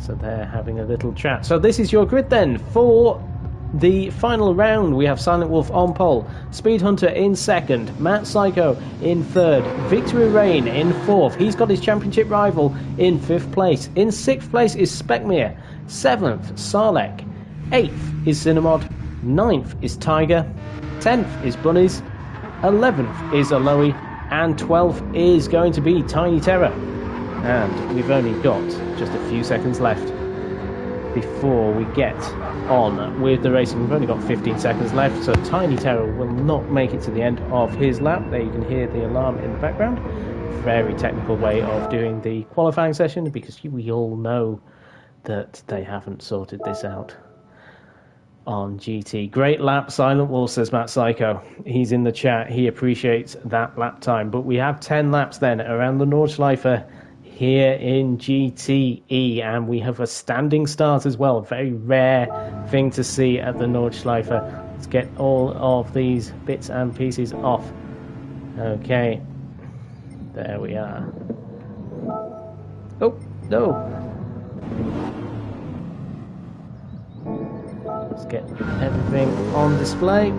So they're having a little chat. So this is your grid then for the final round. We have Silent Wolf on pole, Speed Hunter in 2nd, Matt Psycho in 3rd, Victory Reign in 4th. He's got his championship rival in 5th place. In 6th place is Specmere, 7th Sarlek, 8th is Cinemod, 9th is Tiger, 10th is Bunnies, 11th is Aloe, and 12th is going to be Tiny Terror. And we've only got just a few seconds left. before we get on with the racing. We've only got 15 seconds left, so Tiny Terror will not make it to the end of his lap. There you can hear the alarm in the background. Very technical way of doing the qualifying session, because we all know that they haven't sorted this out on GT. Great lap, Silent Wolf, says Matt Psycho. He's in the chat. He appreciates that lap time. But we have 10 laps then around the Nordschleife here in GTE, and we have a standing start as well. A very rare thing to see at the Nordschleife. Let's get all of these bits and pieces off. Okay, there we are. Oh no, let's get everything on display.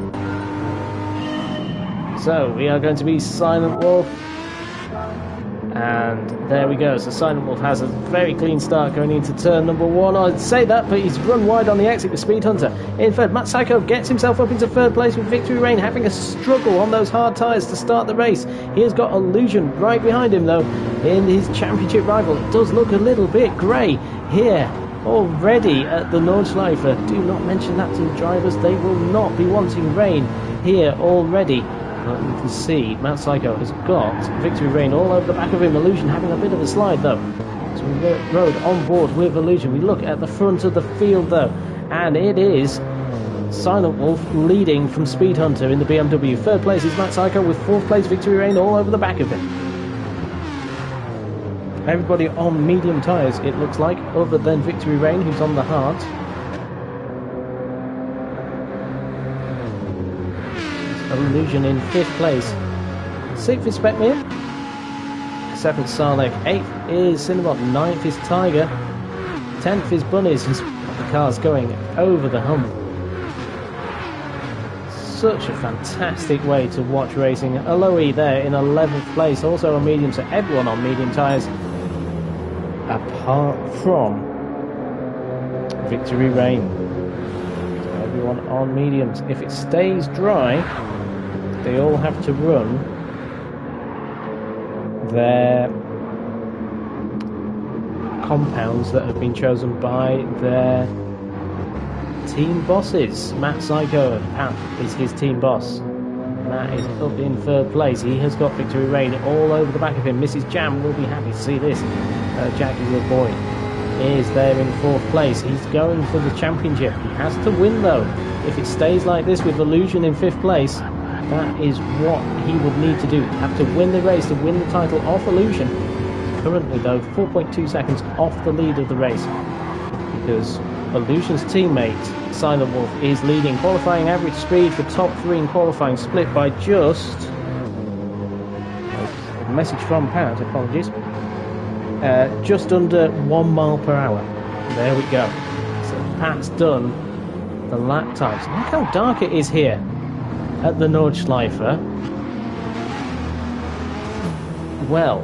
So we are going to be Silent Wolf. And there we go. So Silent Wolf has a very clean start going into turn number 1. I'd say that, but he's run wide on the exit with Speed Hunter in third. Matt Psycho gets himself up into third place with Victory Rain, having a struggle on those hard tyres to start the race. He has got Illusion right behind him, though, in his championship rival. It does look a little bit grey here already at the Nordschleife. Do not mention that to the drivers. They will not be wanting rain here already. But you can see Matt Psycho has got Victory Rain all over the back of him. Illusion having a bit of a slide, though. So we rode on board with Illusion. We look at the front of the field, though, and it is Silent Wolf leading from Speed Hunter in the BMW. Third place is Matt Psycho with fourth place Victory Rain all over the back of him. Everybody on medium tyres, it looks like, other than Victory Rain, who's on the hard. Illusion in 5th place. 6th is Specmere. 7th Sarlek. 8th is Cinnabot. 9th is Tiger. 10th is Bunnies. The car's going over the hump. Such a fantastic way to watch racing. Aloe there in 11th place, also on medium, so everyone on medium tyres apart from Victory Rain. So everyone on mediums. If it stays dry, they all have to run their compounds that have been chosen by their team bosses. Matt Psycho is his team boss. Matt is up in 3rd place. He has got Victory Rain all over the back of him. Mrs. Jam will be happy to see this. Jackie the boy is there in 4th place. He's going for the championship. He has to win, though. If it stays like this with Illusion in 5th place, that is what he would need to do. Have to win the race to win the title off Illusion. Currently, though, 4.2 seconds off the lead of the race, because Illusion's teammate Silent Wolf is leading. Qualifying average speed for top 3 in qualifying, split by just a message from Pat, apologies, just under 1 mile per hour. There we go. So Pat's done the lap times. Look how dark it is here at the Nordschleife. Well,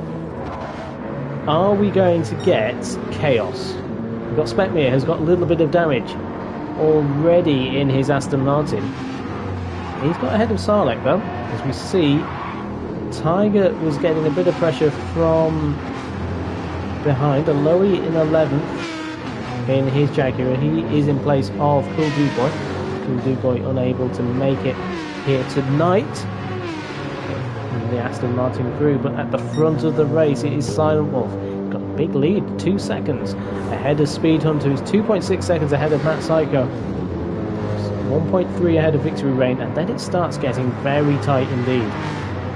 are we going to get chaos? We've got Specmere, has got a little bit of damage already in his Aston Martin. He's got ahead of Sarlek, though. As we see, Tiger was getting a bit of pressure from behind. Aloe in 11th in his Jaguar. He is in place of Cool Dude Boy. Cool Dude Boy unable to make it here tonight. The Aston Martin crew, but at the front of the race it is Silent Wolf. He's got a big lead, 2 seconds ahead of Speed Hunter, who's 2.6 seconds ahead of Matt Psycho, 1.3 ahead of Victory Rain, and then it starts getting very tight indeed.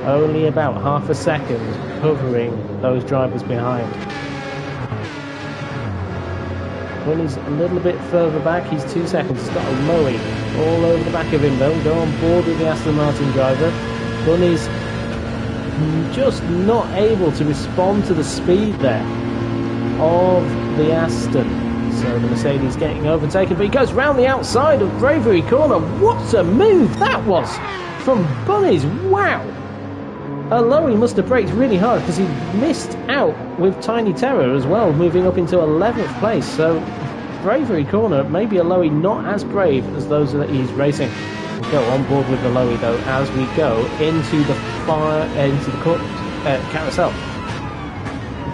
Only about half a second covering those drivers behind. Bunny's a little bit further back, he's 2 seconds. He's got a Lowy all over the back of him, though. Go on board with the Aston Martin driver. Bunny's just not able to respond to the speed there of the Aston. So the Mercedes getting overtaken, but he goes round the outside of Bravery Corner. What a move that was from Bunny's. Wow. Aloe must have braked really hard, because he missed out with Tiny Terror as well, moving up into 11th place. So Bravery Corner, maybe Aloe not as brave as those that he's racing. We'll go on board with Aloe, though, as we go into the carousel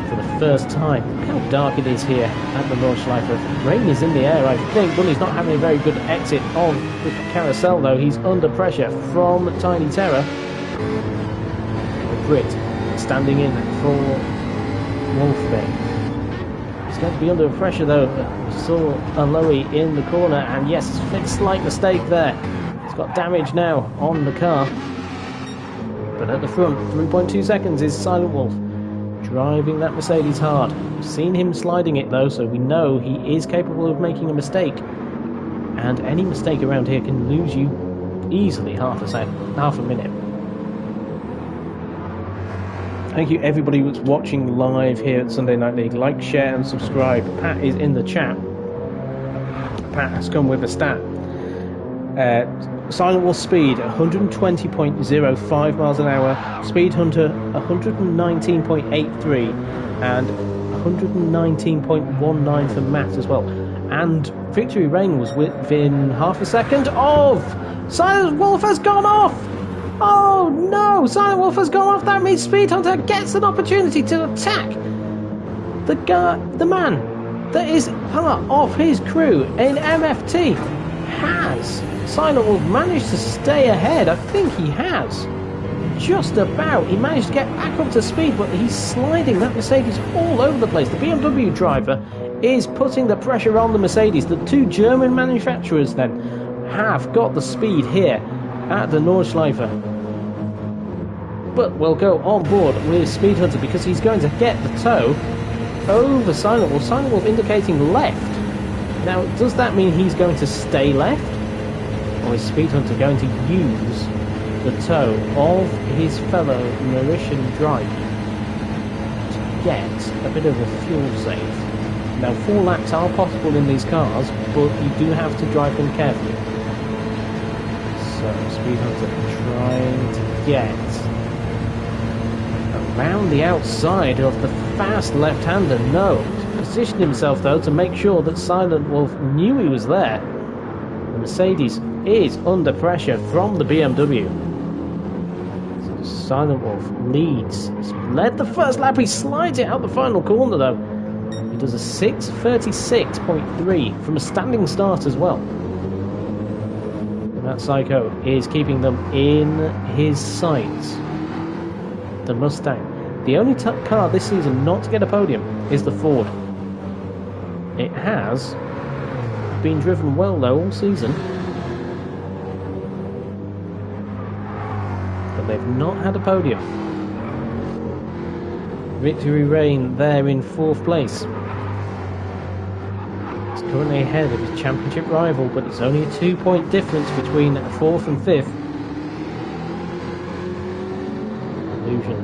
for the first time. Look how dark it is here at the Nordschleife. Rain is in the air, I think. Bully's not having a very good exit of the carousel, though. He's under pressure from Tiny Terror. Brit standing in for Wolfbane. He's going to be under pressure, though. We saw a Lowy in the corner, and yes, a slight mistake there. He's got damage now on the car. But at the front, 3.2 seconds is Silent Wolf, driving that Mercedes hard. We've seen him sliding it though, so we know he is capable of making a mistake. And any mistake around here can lose you easily half a minute. Thank you everybody who's watching live here at Sunday Night League. Like, share and subscribe. Pat is in the chat. Pat has come with a stat. Silent Wolf speed 120.05 miles an hour, Speed Hunter 119.83 and 119.19 for Matt as well. And Victory Rain was within half a second of... Silent Wolf has gone off! Oh no! Silent Wolf has gone off. That means Speed Hunter gets an opportunity to attack the man that is part of his crew in MFT. Has Silent Wolf managed to stay ahead? I think he has. Just about. He managed to get back up to speed, but he's sliding that Mercedes all over the place. The BMW driver is putting the pressure on the Mercedes. The two German manufacturers then have got the speed here at the Nordschleife. But we'll go on board with Speed Hunter because he's going to get the tow over Silent Wolf. Silent Wolf indicating left. Now, does that mean he's going to stay left? Or is Speed Hunter going to use the tow of his fellow Mauritian driver to get a bit of a fuel save? Now, 4 laps are possible in these cars, but you do have to drive them carefully. So, Speed Hunter trying to get around the outside of the fast left-hander. No. Positioned himself though to make sure that Silent Wolf knew he was there. The Mercedes is under pressure from the BMW. So Silent Wolf leads. He's led the first lap. He slides it out the final corner though. He does a 6:36.3 from a standing start as well. And that Psycho is keeping them in his sights. The Mustang. The only car this season not to get a podium is the Ford. It has been driven well though all season, but they've not had a podium. Victory Rain there in 4th place. He's currently ahead of his championship rival, but it's only a 2-point difference between 4th and 5th. Illusion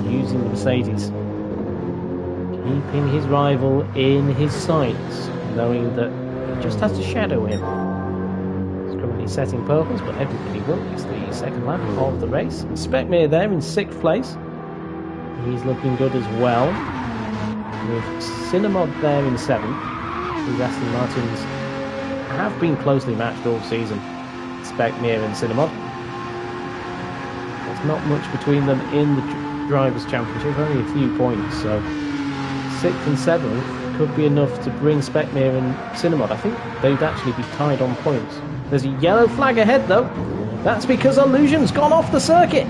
using the Mercedes, keeping his rival in his sights, knowing that he just has to shadow him. He's currently setting purples, but everybody will. It's the 2nd lap of the race. Specmere there in 6th place. He's looking good as well. With Cinnamod there in 7th. These Aston Martins have been closely matched all season. Specmere and Cinnamod. There's not much between them in the Drivers' Championship, only a few points, so 6th and 7th could be enough to bring Specmere and Cinnamod. I think they'd actually be tied on points. There's a yellow flag ahead though. That's because Illusion's gone off the circuit.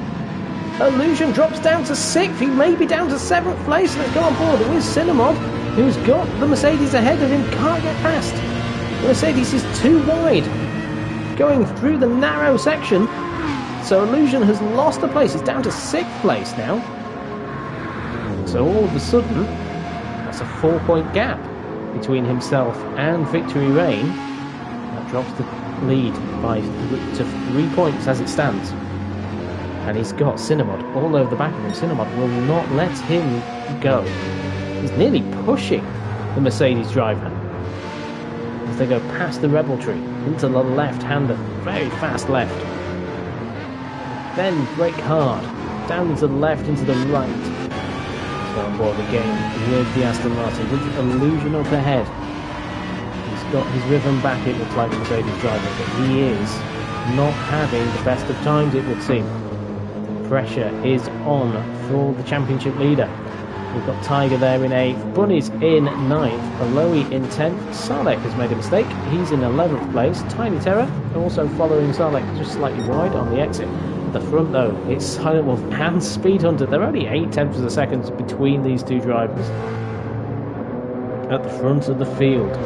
Illusion drops down to 6th. He may be down to 7th place. Let's go on board with Cinnamod, who's got the Mercedes ahead of him. Can't get past. The Mercedes is too wide, going through the narrow section. So Illusion has lost a place. He's down to 6th place now. So all of a sudden, that's a 4-point gap between himself and Victory Rain. That drops the lead to 3 points as it stands. And he's got Cinnamod all over the back of him. Cinnamod will not let him go. He's nearly pushing the Mercedes driver as they go past the Rebel Tree into the left-hander. Very fast left. Then brake hard, down into the left, into the right. So on board again with the Aston Martin, with the Illusion up ahead. He's got his rhythm back, it looks like, the Mercedes driver, but he is not having the best of times, it would seem. The pressure is on for the championship leader. We've got Tiger there in 8th, Bunny's in 9th, Aloe in 10th, Sarlek has made a mistake, he's in 11th place, Tiny Terror also following Sarlek just slightly wide on the exit. At the front though, it's Silent Wolf and Speed Hunter, they're only 8/10 of a second between these two drivers. At the front of the field.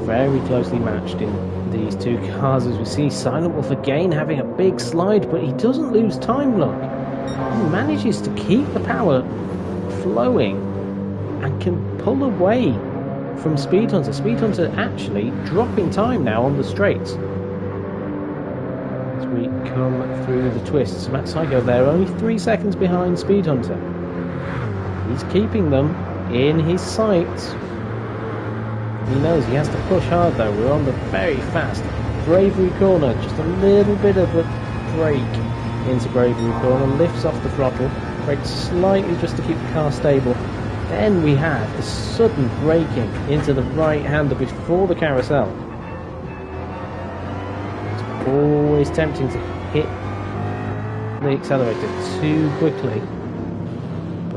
Very closely matched in these two cars as we see Silent Wolf again having a big slide, but he doesn't lose time, look. He manages to keep the power flowing and can pull away from Speed Hunter. Speed Hunter actually dropping time now on the straights. As we come through the twists, Matt Psycho there only 3 seconds behind Speed Hunter. He's keeping them in his sights. He knows he has to push hard though. We're on the very fast Bravery corner. Just a little bit of a brake into Bravery corner. Lifts off the throttle. Brakes slightly just to keep the car stable. Then we have the sudden braking into the right-hander before the carousel. It's always tempting to hit the accelerator too quickly.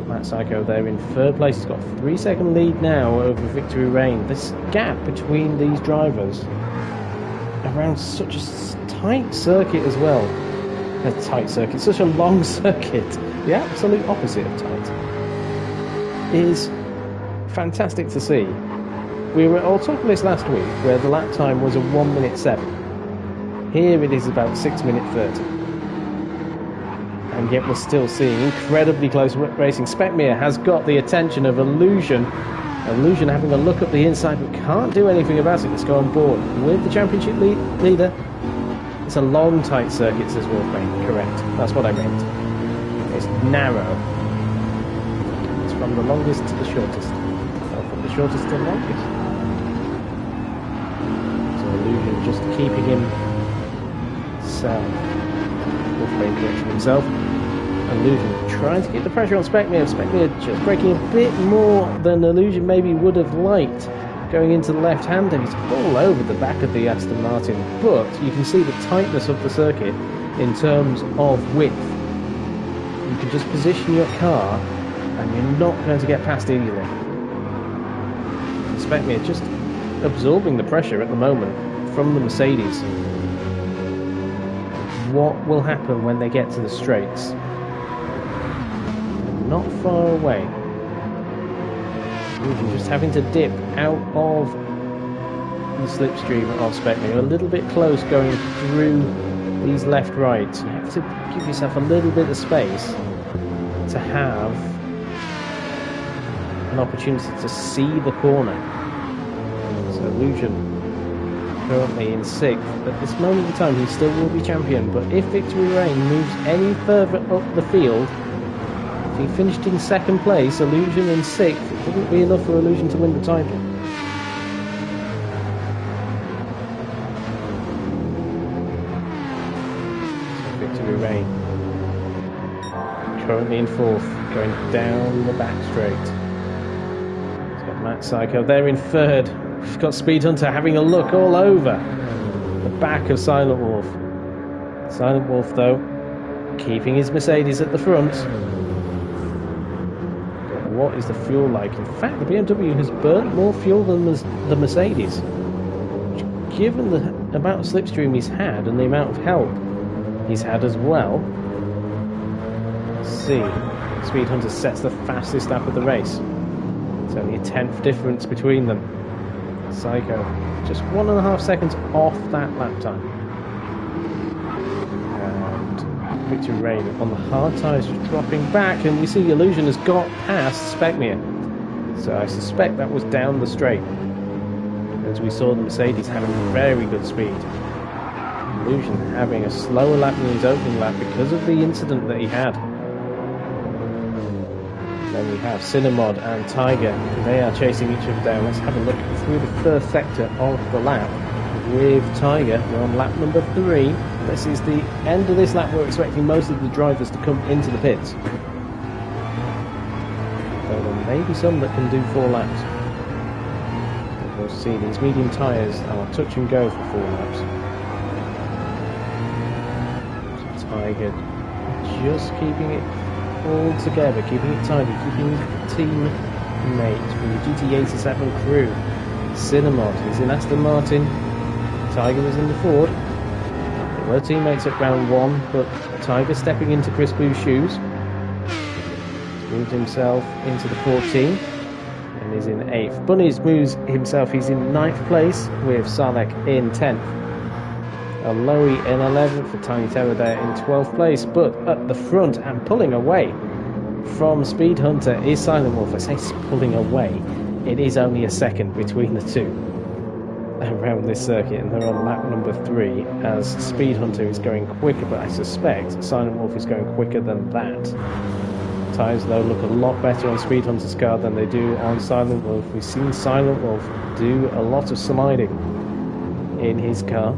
Matt Psycho there in 3rd place. He's got a 3-second lead now over Victory Rain. This gap between these drivers around such a tight circuit as well. A tight circuit, such a long circuit. The absolute opposite of tight. Is fantastic to see. We were all talking this last week where the lap time was a 1:07. Here it is about 6:30. And yet we're still seeing incredibly close racing. Specmere has got the attention of Illusion. Illusion having a look up the inside, but can't do anything about it. Let's go on board with the championship leader. It's a long, tight circuit, says Wolfbane. Correct. That's what I meant. It's narrow. It's from the longest to the shortest. Or from the shortest to the longest. So Illusion just keeping him sound. Wolfbane correcting himself. Illusion trying to get the pressure on Specmere. Specmere just braking a bit more than Illusion maybe would have liked. Going into the left-hander, he's all over the back of the Aston Martin, but you can see the tightness of the circuit in terms of width. You can just position your car and you're not going to get past easily. Specmere just absorbing the pressure at the moment from the Mercedes. What will happen when they get to the straights? They're not far away. Illusion just having to dip out of the slipstream of Specmere. A little bit close going through these left-rights. You have to give yourself a little bit of space to have an opportunity to see the corner. So Illusion currently in 6th. At this moment in time, he still will be champion, but if Victory Rain moves any further up the field, if he finished in 2nd place, Illusion in 6th, it wouldn't be enough for Illusion to win the title. So Victory Rain currently in 4th, going down the back straight. He's got Matt Psycho there in 3rd. We've got Speed Hunter having a look all over the back of Silent Wolf. Silent Wolf, though, keeping his Mercedes at the front. But what is the fuel like? In fact, the BMW has burnt more fuel than the Mercedes. Which, given the amount of slipstream he's had and the amount of help he's had as well. Let's see. Speed Hunter sets the fastest lap of the race. It's only a 10th difference between them. Psycho just 1.5 seconds off that lap time. And Victory Rain on the hard tyres just dropping back, and we see Illusion has got past Specmere. So I suspect that was down the straight, as we saw the Mercedes having very good speed. Illusion having a slower lap than his opening lap because of the incident that he had. Then we have Cinemod and Tiger. They are chasing each other down. Let's have a look through the first sector of the lap with Tiger. We're on lap number 3. This is the end of this lap. We're expecting most of the drivers to come into the pits. Though there may be some that can do 4 laps. We'll see. These medium tyres are touch and go for 4 laps. Tiger just keeping it all together, keeping it tidy, keeping teammate from the GT7 crew. Cinnamon is in Aston Martin, Tiger was in the Ford. They were teammates at round 1, but Tiger stepping into Chris Blue's shoes. He's moved himself into the 14 and is in 8th. Bunny's moves himself, he's in 9th place with Salek in 10th. Aloe in 11th for Tiny Terror there in 12th place, but at the front and pulling away from Speed Hunter is Silent Wolf. I say pulling away, it is only a second between the two around this circuit, and they're on lap number 3 as Speed Hunter is going quicker, but I suspect Silent Wolf is going quicker than that. Tyres though look a lot better on Speed Hunter's car than they do on Silent Wolf. We've seen Silent Wolf do a lot of sliding in his car.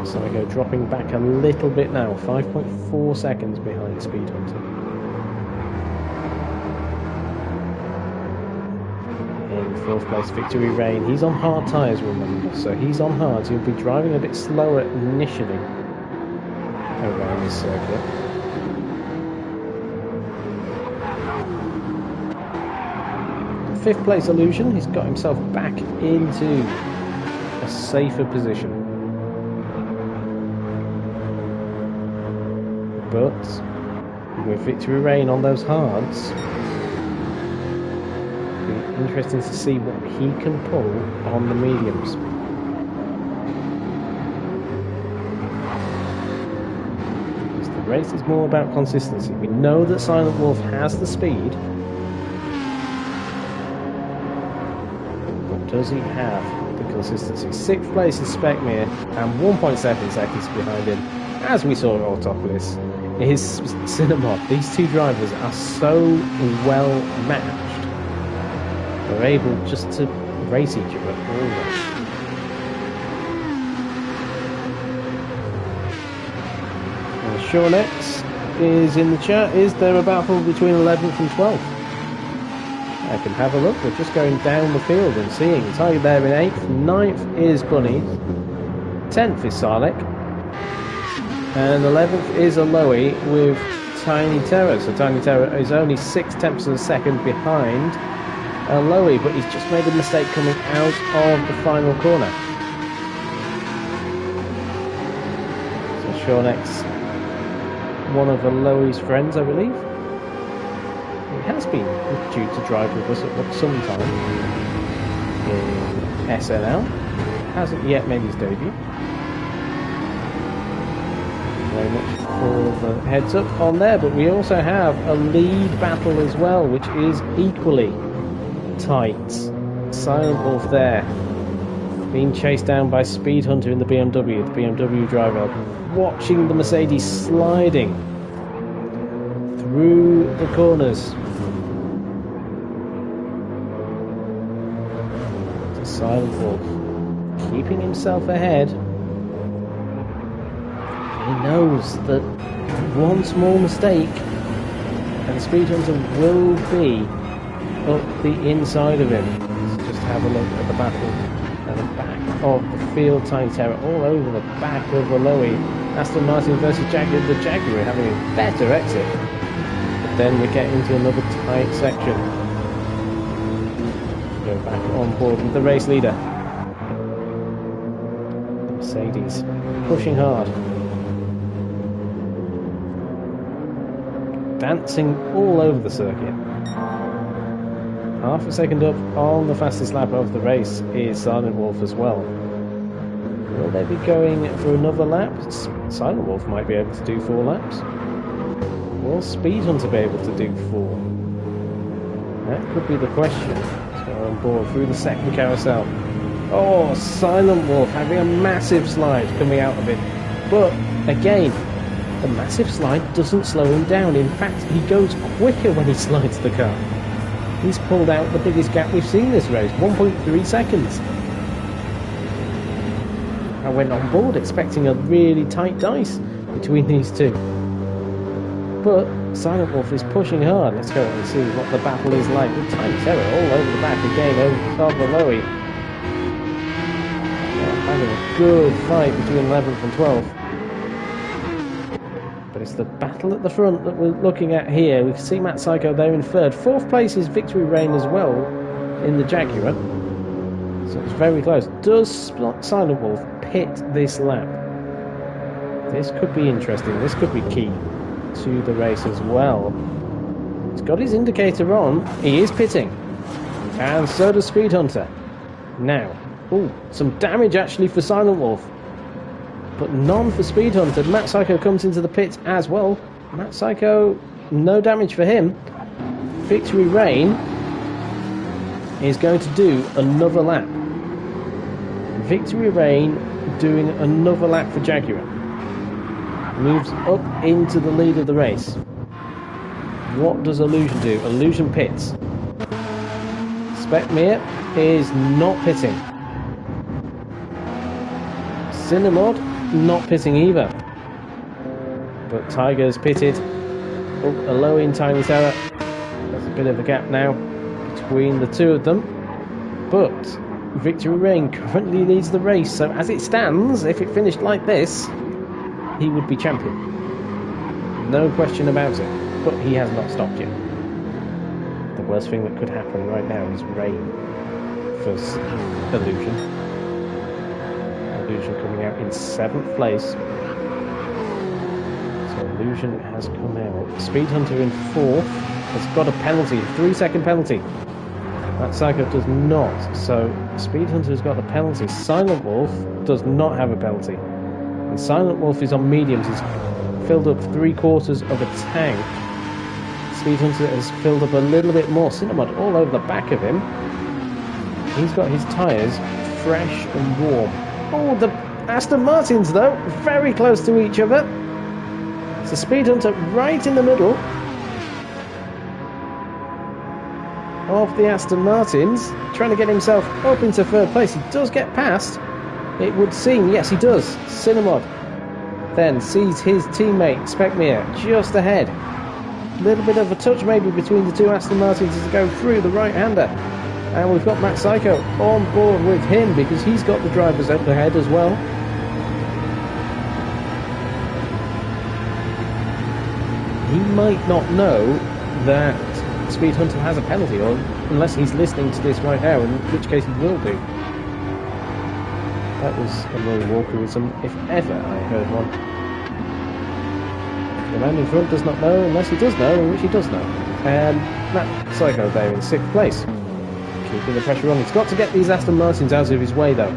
So I go dropping back a little bit now, 5.4 seconds behind Speed Hunter. In 4th place, Victory Rain. He's on hard tyres, remember, so he's on hard. He'll be driving a bit slower initially around this circuit. Fifth place Illusion. He's got himself back into a safer position. But with Victory Rain on those hards, it'll be interesting to see what he can pull on the mediums. Because the race is more about consistency. We know that Silent Wolf has the speed, but does he have the consistency? 6th place is Specmere, and 1.7 seconds behind him, as we saw at Autopolis, is Cinnamon. These two drivers are so well matched. They're able just to race each other always. And Shawnex is in the chat. Is there a battle between 11th and 12th? I can have a look. We're just going down the field and seeing. Tiger there in 8th. 9th is Bunny. 10th is Sarlek. And 11th is Aloe with Tiny Terror. So Tiny Terror is only 6/10 of a second behind Aloe, but he's just made a mistake coming out of the final corner. So Shawnex, one of Aloe's friends, I believe. He has been due to drive with us at some time in SNL. Hasn't yet made his debut. Very much for the heads up on there, but we also have a lead battle as well, which is equally tight. Silent Wolf there, being chased down by Speed Hunter in the BMW, the BMW driver, watching the Mercedes sliding through the corners. Silent Wolf keeping himself ahead. He knows that one small mistake and Speed Hunter will be up the inside of him. Let's just have a look at the battle at the back of the field. Tiny Terror all over the back of Aloe. Aston Martin versus Jaguar. The Jaguar having a better exit. But then we get into another tight section. Go back on board with the race leader. The Mercedes pushing hard. Dancing all over the circuit. Half a second up on the fastest lap of the race is Silent Wolf as well. Will they be going for another lap? Silent Wolf might be able to do 4 laps. Will Speed Hunter be able to do 4? That could be the question. Let's go on board through the second carousel. Oh, Silent Wolf having a massive slide coming out of it. But again, the massive slide doesn't slow him down. In fact, he goes quicker when he slides the car. He's pulled out the biggest gap we've seen this race, 1.3 seconds. I went on board expecting a really tight dice between these two. But Silent Wolf is pushing hard. Let's go and see what the battle is like with Tiny Terror all over the back again of Aloe. Having a good fight between 11th and 12th. But it's the battle at the front that we're looking at here. We can see Matt Psycho there in third. Fourth place is Victory Reign as well in the Jaguar. So it's very close. Does Silent Wolf pit this lap? This could be interesting. This could be key to the race as well. He's got his indicator on. He is pitting. And so does Speed Hunter. Now, some damage actually for Silent Wolf. But none for Speed Hunter. Matt Psycho comes into the pits as well. Matt Psycho, no damage for him. Victory Reign is going to do another lap. Victory Reign doing another lap for Jaguar. Moves up into the lead of the race. What does Illusion do? Illusion pits. Specmere is not pitting. Cinnamod not pitting either. But Tiger's pitted. A low in time error. There's a bit of a gap now between the two of them. But Victory Reign currently leads the race. So as it stands, if it finished like this, he would be champion. No question about it. But he has not stopped yet. The worst thing that could happen right now is rain for Illusion. Illusion coming out in 7th place. So Illusion has come out. Speed Hunter in 4th has got a penalty, 3-second penalty. That Psycho does not. So Speed Hunter has got a penalty. Silent Wolf does not have a penalty. And Silent Wolf is on mediums. He's filled up 3/4 of a tank. Speed Hunter has filled up a little bit more. Cinnamon all over the back of him. He's got his tyres fresh and warm. Oh, the Aston Martins, though, very close to each other. So Speed Hunter right in the middle of the Aston Martins, trying to get himself up into 3rd place. He does get past, it would seem. Yes, he does. Cinnamod then sees his teammate, Specmere, just ahead. A little bit of a touch maybe between the two Aston Martins as they go through the right-hander. And we've got Matt Psycho on board with him because he's got the drivers up ahead as well. He might not know that Speed Hunter has a penalty, or unless he's listening to this right now, in which case he will do. That was a Roy Walkerism, if ever I heard one. The man in front does not know unless he does know, in which he does know. And Matt Psycho there in 6th place. Keeping the pressure on. He's got to get these Aston Martins out of his way though.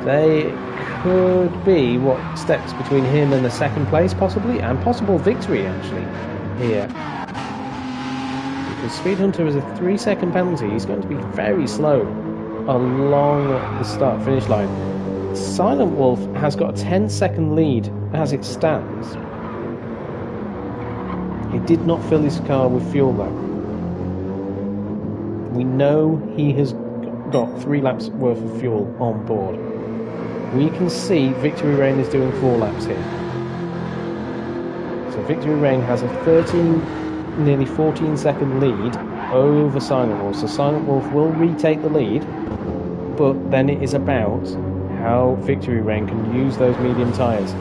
They could be, steps between him and the 2nd place possibly, and possible victory actually here. Because Speed Hunter is a 3-second penalty. He's going to be very slow along the start-finish line. Silent Wolf has got a 10-second lead as it stands. He did not fill his car with fuel though. We know he has got 3 laps worth of fuel on board. We can see Victory Reign is doing 4 laps here. So Victory Reign has a nearly 14-second lead over Silent Wolf. So Silent Wolf will retake the lead, but then it is about how Victory Reign can use those medium tyres.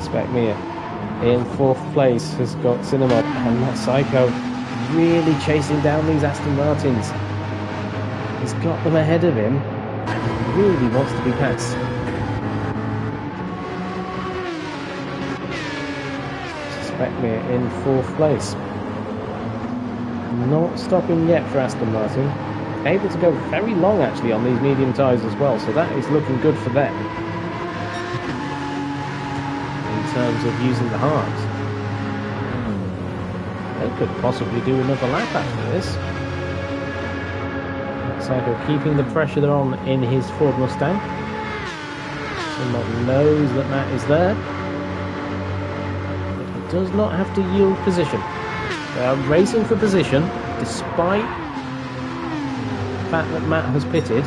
Specmere in 4th place has got Cinnamon, and that Psycho really chasing down these Aston Martins. He's got them ahead of him and he really wants to be passed. Specmere in 4th place. Not stopping yet for Aston Martin. Able to go very long actually on these medium tyres as well, so that is looking good for them in terms of using the hards. They could possibly do another lap after this. Psycho keeping the pressure on in his Ford Mustang. Someone knows that Matt is there, but he does not have to yield position. They are racing for position despite the fact that Matt has pitted.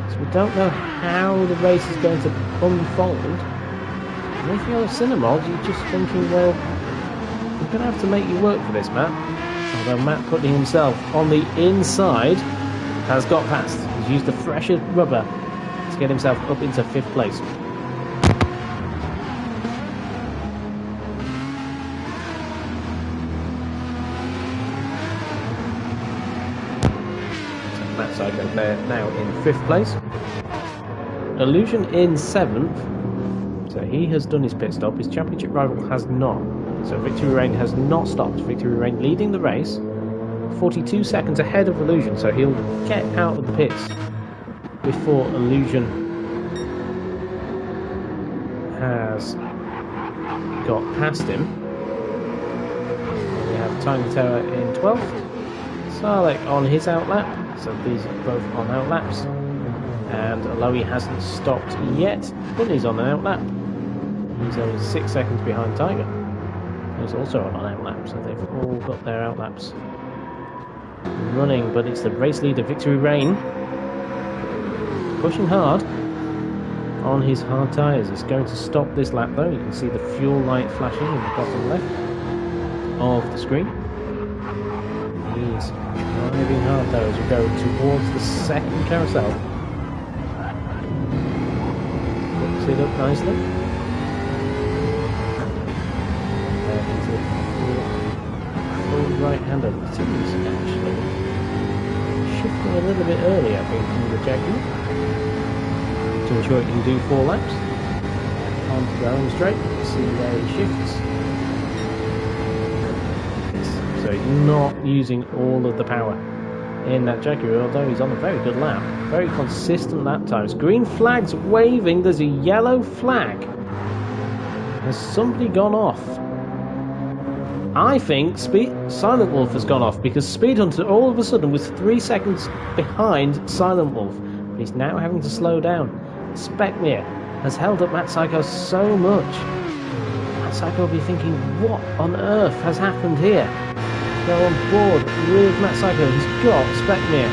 So we don't know how the race is going to unfold. And if you're a Cinnamod, you're just thinking, well, we're going to have to make you work for this, Matt. Although Matt putting himself on the inside has got past. He's used the fresher rubber get himself up into 5th place. Matt Psycho there now in 5th place. Illusion in 7th. So he has done his pit stop. His championship rival has not. So Victory Rain has not stopped. Victory Rain leading the race. 42 seconds ahead of Illusion. So he'll get out of the pits before Illusion has got past him. We have Tiny Tower in 12th. Sarlek on his outlap. So these are both on outlaps. And Aloe hasn't stopped yet. Bunny's on an outlap. He's only 6 seconds behind Tiger. He's also on an outlap, so they've all got their outlaps running, but it's the race leader, Victory Rain, pushing hard on his hard tyres. He's going to stop this lap though. You can see the fuel light flashing in the bottom left of the screen. He's driving hard though as we go towards the second carousel. Hooks it up nicely. Right-hander. He's actually shifting a little bit early, I think, from the Jaguar to ensure it can do 4 laps. Onto the home straight, see where he shifts. So he's not using all of the power in that Jaguar, although he's on a very good lap. Very consistent lap times. Green flag's waving, there's a yellow flag. Has somebody gone off? I think Silent Wolf has gone off because Speed Hunter all of a sudden was 3 seconds behind Silent Wolf. But he's now having to slow down. Speckmere has held up Matt Psycho so much. Matt Psycho will be thinking, what on earth has happened here? Go on board with Matt Psycho. He's got Speckmere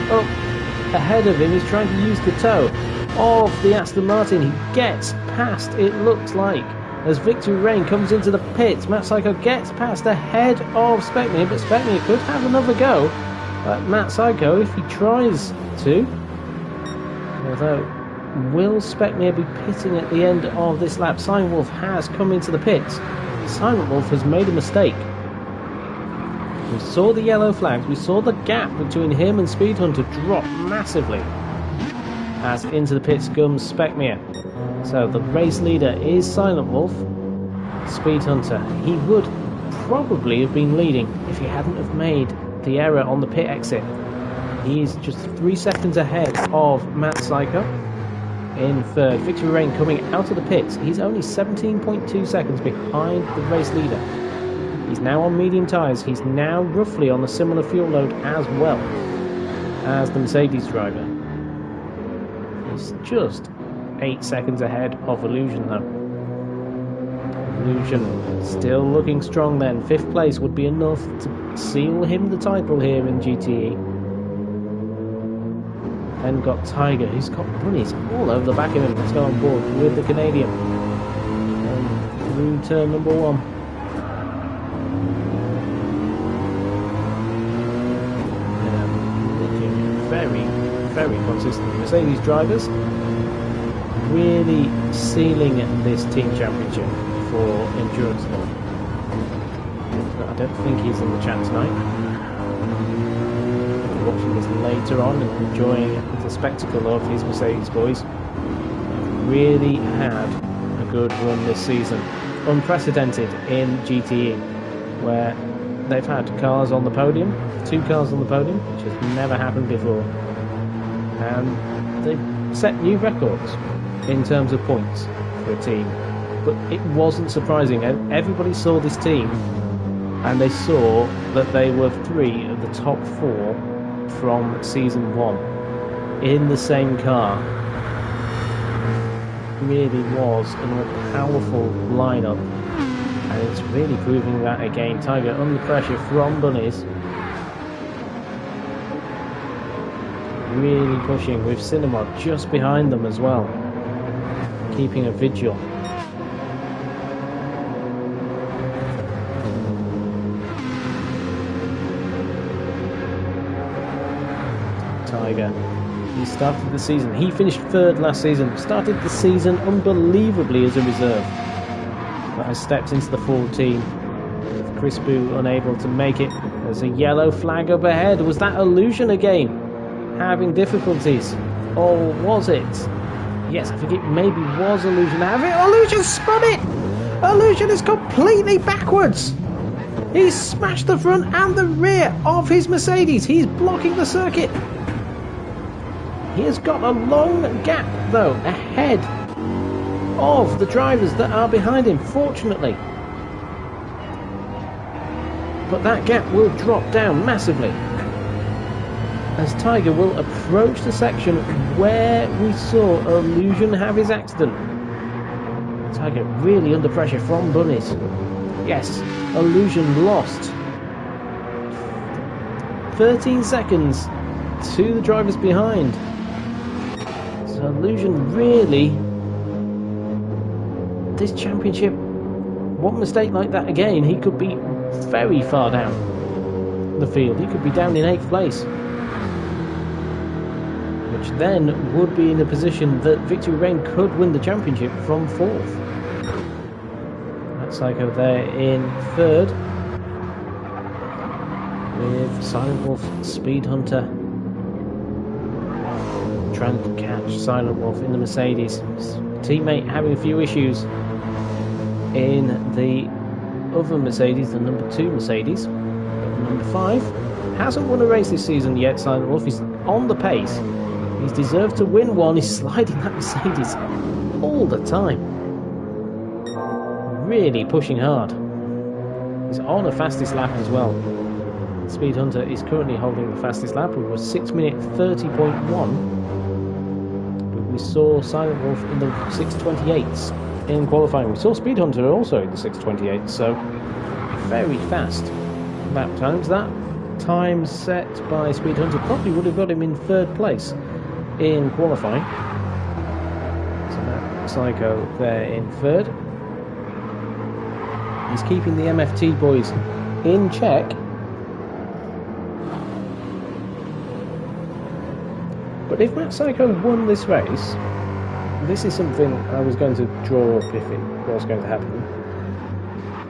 up ahead of him. He's trying to use the toe of the Aston Martin. He gets past, it looks like. As Victory Rain comes into the pits, Matt Psycho gets past ahead of Speckmere, but Speckmere could have another go at Matt Psycho if he tries to. Although, will Speckmere be pitting at the end of this lap? Silent Wolf has come into the pits. Silent Wolf has made a mistake. We saw the yellow flags, we saw the gap between him and Speed Hunter drop massively. As into the pits comes Speckmere. So the race leader is Silent Wolf. Speed Hunter, he would probably have been leading if he hadn't have made the error on the pit exit. He's just 3 seconds ahead of Matt Psycho in 3rd. Victory Rain coming out of the pits. He's only 17.2 seconds behind the race leader. He's now on medium tyres. He's now roughly on a similar fuel load as well as the Mercedes driver. He's just 8 seconds ahead of Illusion though. Illusion still looking strong then. 5th place would be enough to seal him the title here in GTE. Then got Tiger, who's got bunnies all over the back of him. Let's go on board with the Canadian. And through turn number 1. Looking very, very consistent. Mercedes drivers really sealing this team championship for endurance law. I don't think he's in the chat tonight. If you're watching this later on and enjoying the spectacle of his Mercedes boys, they've really had a good run this season. Unprecedented in GTE, where they've had cars on the podium, 2 cars on the podium, which has never happened before. And they've set new records in terms of points for a team, but it wasn't surprising. Everybody saw this team and they saw that they were 3 of the top 4 from season 1 in the same car. It really was a more powerful lineup, and it's really proving that again. Tiger under pressure from Bunnies, really pushing with Cinema just behind them as well, keeping a vigil. Tiger He started the season. He finished third last season. Started the season unbelievably as a reserve. But has stepped into the forward team. With Chris Boo unable to make it. There's a yellow flag up ahead. Was that Illusion again? Having difficulties? Or was it? Yes, I think it maybe was Illusion. Illusion spun it! Illusion is completely backwards! He's smashed the front and the rear of his Mercedes. He's blocking the circuit. He has got a long gap, though, ahead of the drivers that are behind him, fortunately. But that gap will drop down massively as Tiger will approach the section where we saw Illusion have his accident. Tiger really under pressure from Bunnies. Yes, Illusion lost 13 seconds to the drivers behind. So Illusion really, this championship, one mistake like that again, he could be very far down the field. He could be down in 8th place, which then would be in a position that Victory Reign could win the championship from 4th. Psycho there in 3rd, with Silent Wolf, Speed Hunter trying to catch Silent Wolf in the Mercedes. His teammate having a few issues in the other Mercedes, the number 2 Mercedes. But number 5 hasn't won a race this season yet. Silent Wolf is on the pace. He's deserved to win one. He's sliding that Mercedes all the time. Really pushing hard. He's on a fastest lap as well. Speed Hunter is currently holding the fastest lap. It was 6 minute 30.1. But we saw Silent Wolf in the 6:28s in qualifying. We saw Speed Hunter also in the 6:28s, so very fast lap times. That time set by Speed Hunter probably would have got him in 3rd place in qualifying. So that Psycho there in 3rd. He's keeping the MFT boys in check. But if Matt Psycho won this race, this is something I was going to draw up if it was going to happen.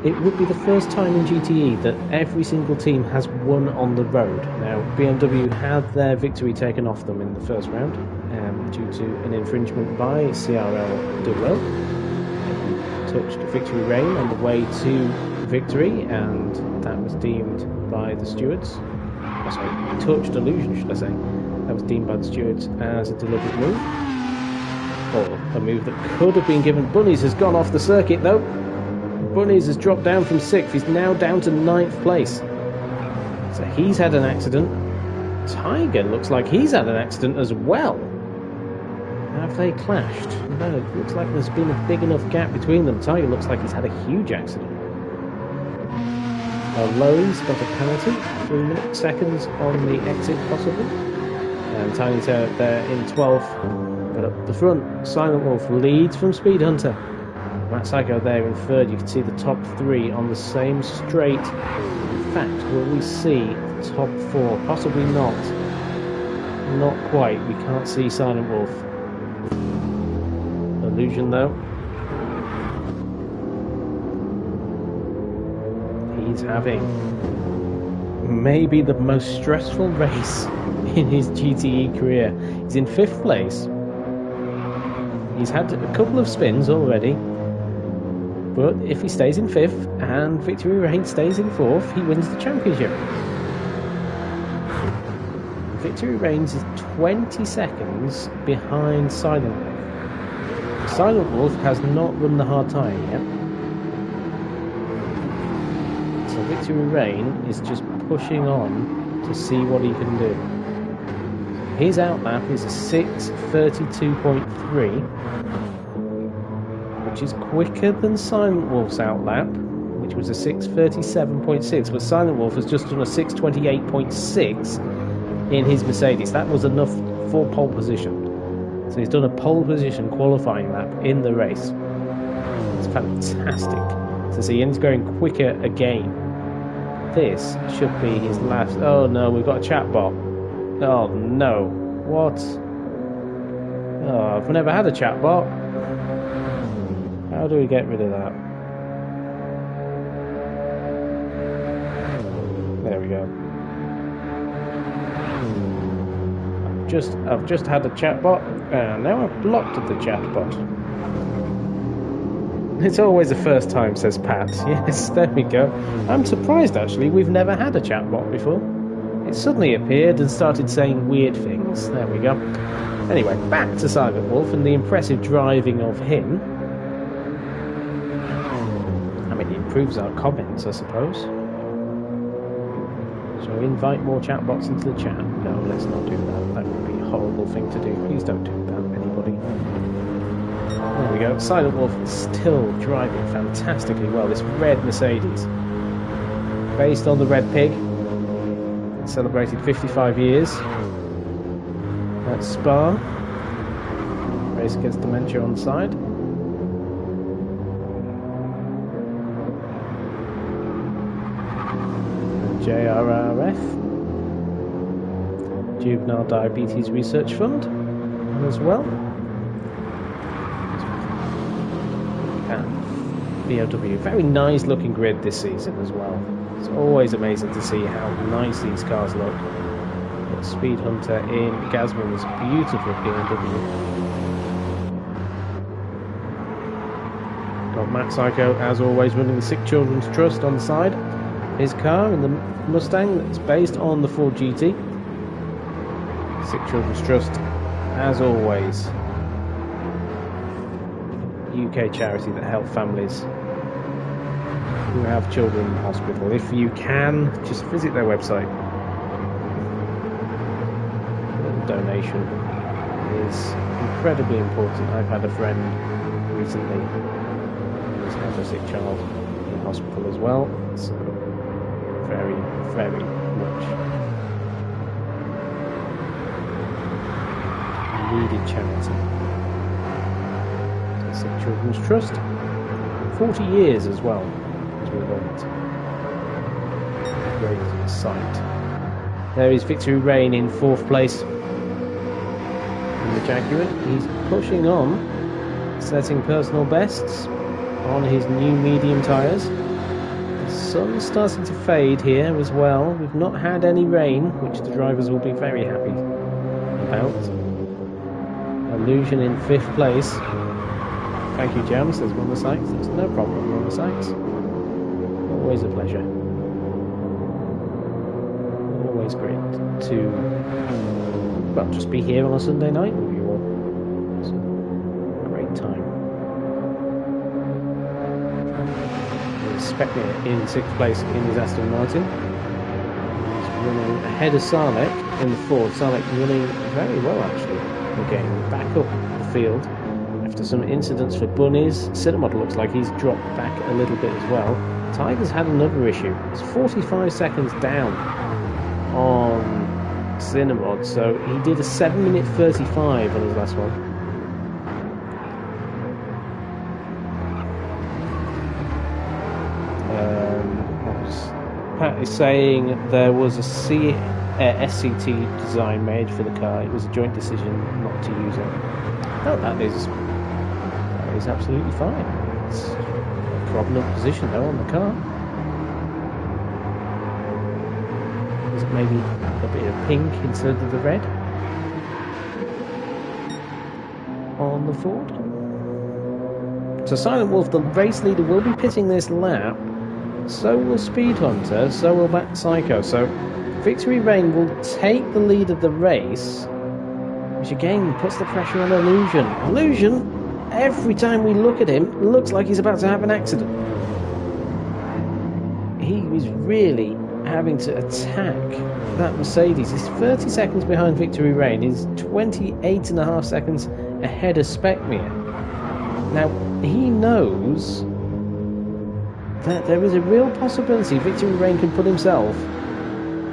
It would be the first time in GTE that every single team has won on the road. Now, BMW had their victory taken off them in the first round due to an infringement by CRL Duo. Touched Victory Reign on the way to victory, and that was deemed by the stewards. Sorry, touched Illusion, should I say? That was deemed by the stewards as a deliberate move, or a move that could have been given. Bunnies has gone off the circuit though. Bunnies has dropped down from 6th. He's now down to 9th place. So he's had an accident. Tiger looks like he's had an accident as well. Have they clashed? No, it looks like there's been a big enough gap between them. Tiger looks like he's had a huge accident. Lowe's got a penalty, 3 seconds on the exit possibly. And Tiger there in 12th. But up the front, Silent Wolf leads from Speed Hunter. Matt Psycho there in 3rd. You can see the top 3 on the same straight. In fact, will we see the top 4? Possibly not. Not quite. We can't see Silent Wolf. Illusion though. He's having maybe the most stressful race in his GTE career. He's in 5th place. He's had a couple of spins already, but if he stays in 5th and Victory Reign stays in 4th, he wins the championship. Victory Reign is 20 seconds behind Silent Wolf. Silent Wolf has not run the hard tyre yet. So Victory Reign is just pushing on to see what he can do. His outlap is a 6:32.3, which is quicker than Silent Wolf's outlap, which was a 6:37.6, but Silent Wolf has just done a 6:28.6 in his Mercedes. That was enough for pole position. So he's done a pole position qualifying lap in the race. It's fantastic to see, and he's going quicker again. This should be his last. Oh no, we've got a chat bot. Oh no. What? Oh, I've never had a chatbot. How do we get rid of that? There we go. I've just had a chatbot, and now I've blocked the chatbot. It's always the first time, says Pat. Yes, there we go. I'm surprised, actually. We've never had a chatbot before. It suddenly appeared and started saying weird things. There we go. Anyway, back to Silent Wolf and the impressive driving of him. I mean, it improves our comments, I suppose. Shall we invite more chatbots into the chat? No, let's not do that. That would be a horrible thing to do. Please don't do that, anybody. There we go. Silent Wolf is still driving fantastically well. This red Mercedes, based on the Red Pig, it celebrated 55 years at Spa. Race against dementia on the side. JRRF, Juvenile Diabetes Research Fund, as well. VW, very nice looking grid this season as well. It's always amazing to see how nice these cars look. Got Speed Hunter in Gazman's beautiful BMW. Got Matt Psycho, as always, running the Sick Children's Trust on the side. His car in the Mustang that's based on the Ford GT. Sick Children's Trust, as always, UK charity that help families who have children in hospital. If you can, just visit their website. A little donation is incredibly important. I've had a friend recently who's had a sick child in hospital as well, so very, very much needed charity. Sick Children's Trust, 40 years as well, as we learned. Great sight. There is Victory Rain in 4th place in the Jaguar. He's pushing on, setting personal bests on his new medium tyres. The sun's starting to fade here as well. We've not had any rain, which the drivers will be very happy about. Illusion in 5th place. Thank you, Jam, says Mama Sykes. There's no problem, Mama Sykes. Always a pleasure. Always great to, well, just be here on a Sunday night with you all. It's a great time. Spectre in 6th place in his Aston Martin. He's running ahead of Sarnek in the Ford. Sarnek running very well, actually. Again, back up the field. After some incidents for bunnies, Cinemod looks like he's dropped back a little bit as well. Tiger's had another issue. It's 45 seconds down on Cinemod, so he did a 7-minute 35 on his last one. Pat is saying there was a SCT design made for the car. It was a joint decision not to use it. No, that is absolutely fine. It's a prominent position though on the car. Is it maybe a bit of pink instead of the red on the Ford? So Silent Wolf, the race leader, will be pitting this lap. So will Speed Hunter. So will Matt Psycho. So Victory Rain will take the lead of the race, which again puts the pressure on Illusion. Illusion, every time we look at him, looks like he's about to have an accident. He is really having to attack that Mercedes. He's 30 seconds behind Victory Rain. He's 28.5 seconds ahead of Specmere. Now, he knows that there is a real possibility Victory Rain can put himself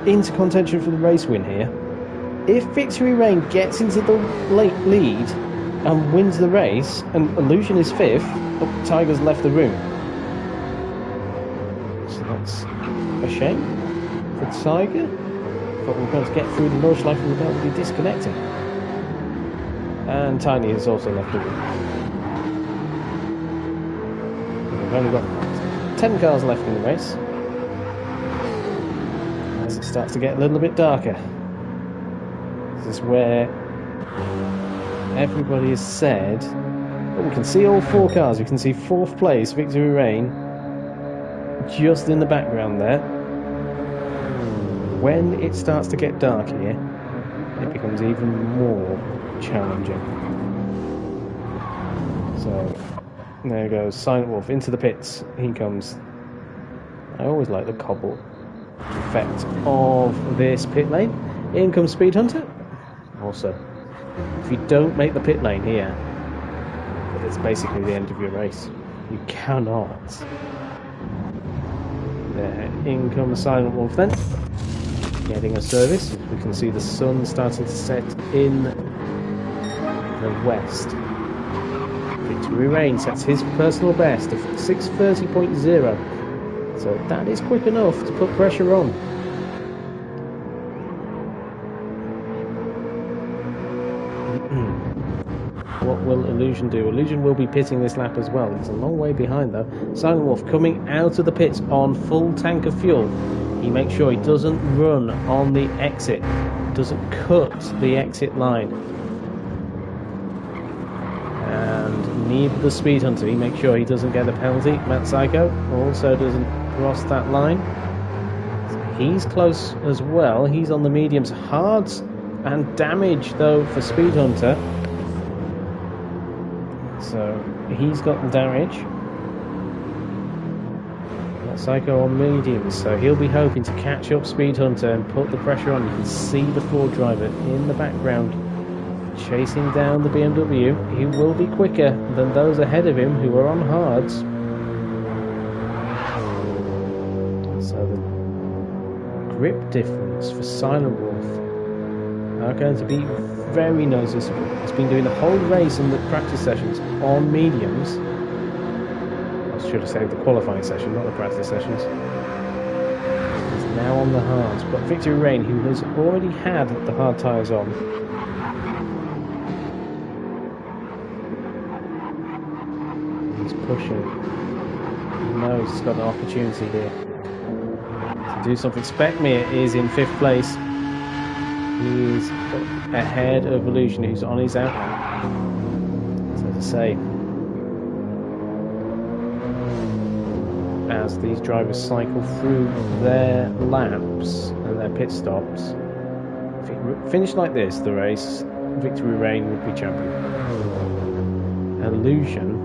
into contention for the race win here. If Victory Rain gets into the late lead and wins the race, and Illusion is 5th, oh, Tiger's left the room. So that's a shame for Tiger. But we're going to get through the Nordschliefe without really disconnecting. And Tiny has also left the room. We've only got 10 cars left in the race. As it starts to get a little bit darker. This is where everybody has said, oh, we can see all 4 cars. We can see 4th place, Victory Reign, just in the background there. When it starts to get dark here, it becomes even more challenging. So, there goes Silent Wolf into the pits. He comes. I always like the cobble effect of this pit lane. In comes Speed Hunter. Also, if you don't make the pit lane here, it's basically the end of your race. You cannot. There, in comes Silent Wolf then. Getting a service. We can see the sun starting to set in the west. Victory Reign sets his personal best of 6:30.0. So that is quick enough to put pressure on. What will Illusion do? Illusion will be pitting this lap as well. It's a long way behind though. Silent Wolf coming out of the pits on full tank of fuel. He makes sure he doesn't run on the exit, doesn't cut the exit line. And neither the Speed Hunter. He makes sure he doesn't get a penalty. Matt Psycho also doesn't cross that line. He's close as well. He's on the mediums. Hards and damage though for Speed Hunter. So he's got the damage. Matt Psycho on mediums, so he'll be hoping to catch up Speed Hunter and put the pressure on. You can see the Ford driver in the background chasing down the BMW. He will be quicker than those ahead of him who are on hards. So the grip difference for Silent Wolf are going to be very noticeable. He's been doing the whole race and the practice sessions on mediums. I should have said the qualifying session, not the practice sessions. He's now on the hards, but Victory Reign, who has already had the hard tyres on, he's pushing. He knows he's got an opportunity here to do something. Specmere is in 5th place. He's ahead of Illusion, who's on his outline. So to say, as these drivers cycle through their laps and their pit stops, if it finished like this, the race, Victory Reign would be champion. Illusion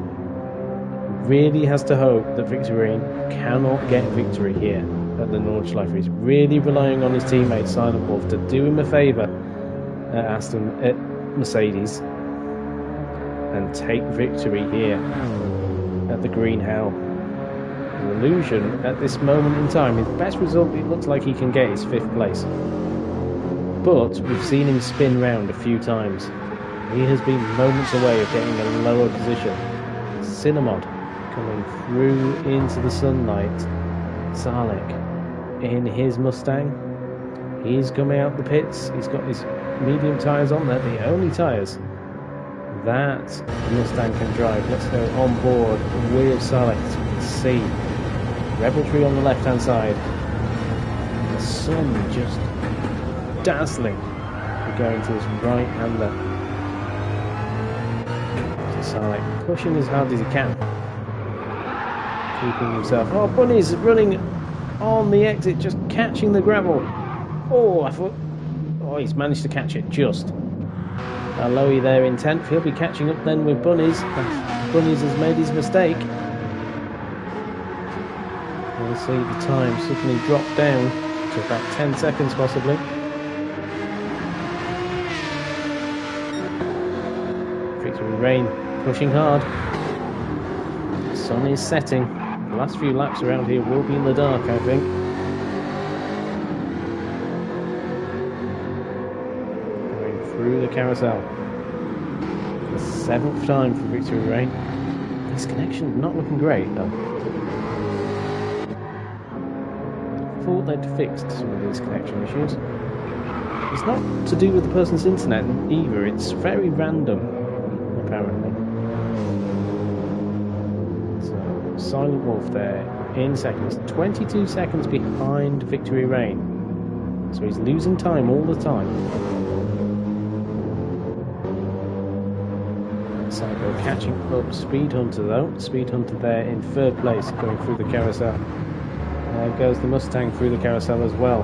really has to hope that Victory Reign cannot get victory here at the Nordschliefe. He's really relying on his teammate Silent Wolf to do him a favour at Mercedes and take victory here at the Green Hell. Illusion at this moment in time, his best result it looks like he can get is 5th place, but we've seen him spin round a few times. He has been moments away of getting a lower position. Cinnamon coming through into the sunlight. Sarlek in his Mustang. He's coming out the pits. He's got his medium tyres on there, the only tyres that Mustang can drive. Let's go on board with Sarlek. As you can see, Rebel Tree on the left hand side. The sun just dazzling. We're going to his right hander. Sarlek pushing as hard as he can, keeping himself. Oh, Bunny's running on the exit, just catching the gravel. Oh, I thought. Oh, he's managed to catch it just. Lowy there in 10th. He'll be catching up then with Bunny's. Bunny's has made his mistake. We'll see the time suddenly drop down to about 10 seconds possibly. Victory Reign pushing hard. The sun is setting. The last few laps around here will be in the dark, I think. Going through the carousel. The 7th time for Victory Reign. His connection not looking great though. I thought they'd fixed some of these connection issues. It's not to do with the person's internet either, it's very random, apparently. So, Silent Wolf there in seconds, 22 seconds behind Victory Reign. So he's losing time all the time. Psycho catching up Speed Hunter though. Speed Hunter there in third place, going through the carousel. There goes the Mustang through the carousel as well.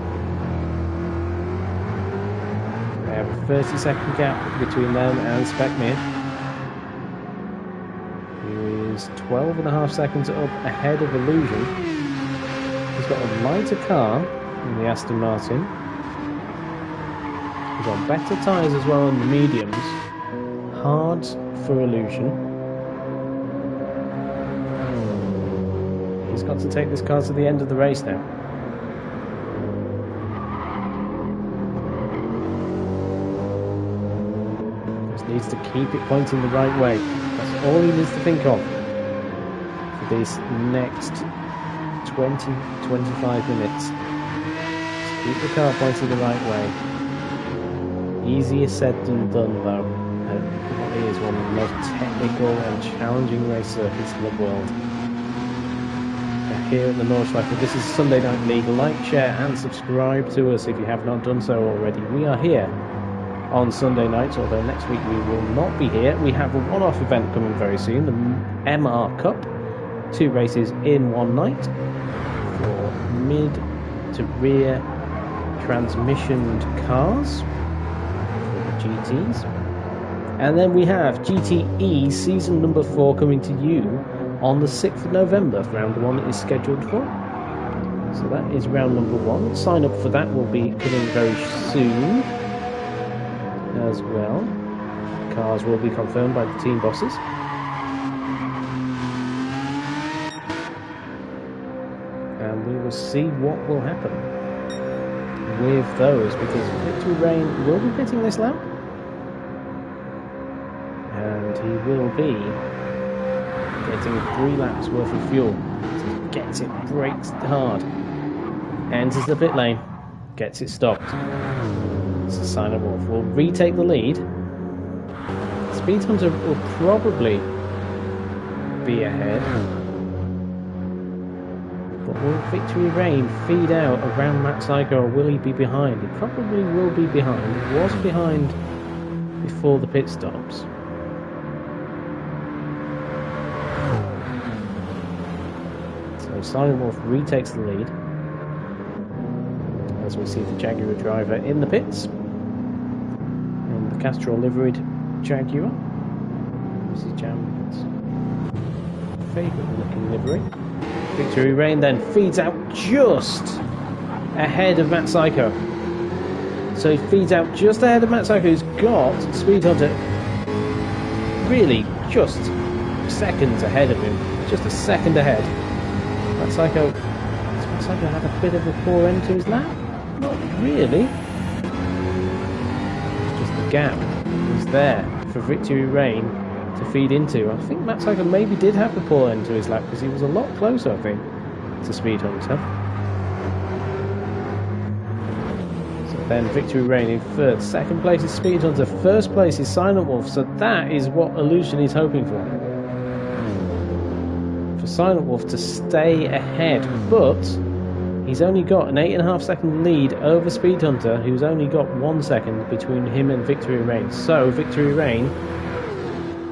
They have a 30-second gap between them and Specmere, who is 12.5 seconds up ahead of Illusion. He's got a lighter car in the Aston Martin. He's got better tyres as well on the mediums. Hards for Illusion. He's got to take this car to the end of the race now. Just needs to keep it pointing the right way. That's all he needs to think of for these next 20-25 minutes. Just keep the car pointing the right way. Easier said than done though. It is one of the most technical and challenging race circuits in the world. Here at the Nordschliefe, this is Sunday Night League. Like, share and subscribe to us if you have not done so already. We are here on Sunday nights, although next week we will not be here. We have a one-off event coming very soon, the MR Cup. 2 races in one night for mid to rear transmissioned cars for the GTs. And then we have GTE season number 4 coming to you on the 6th of November. Round 1 is scheduled for. So that is round number 1. Sign up for that will be coming very soon as well. Cars will be confirmed by the team bosses. And we will see what will happen with those, because Victory Reign will be pitting this lap. And he will be getting 3 laps worth of fuel. So he gets it, brakes hard, enters the pit lane, gets it stopped. So Silent Wolf will retake the lead. Speed Hunter will probably be ahead. But will Victory Reign feed out around Matt Psycho, or will he be behind? He probably will be behind. He was behind before the pit stops. Silent Wolf retakes the lead as we see the Jaguar driver in the pits in the Castrol liveried Jaguar. This is Jam's favourite looking livery. Victory Reign then feeds out just ahead of Matt Psycho. So he feeds out just ahead of Matt Psycho, who's got Speed Hunter really just seconds ahead of him, just a second ahead. Matt Psycho had a bit of a poor end to his lap? Not really. It's just the gap was there for Victory Reign to feed into. I think Matt Psycho maybe did have a poor end to his lap because he was a lot closer, I think, to Speed Hunter. So then Victory Reign in third. Second place is Speed Hunter. First place is Silent Wolf. So that is what Illusion is hoping for. Silent Wolf to stay ahead, but he's only got an 8.5 second lead over Speed Hunter, who's only got 1 second between him and Victory Reign. So Victory Reign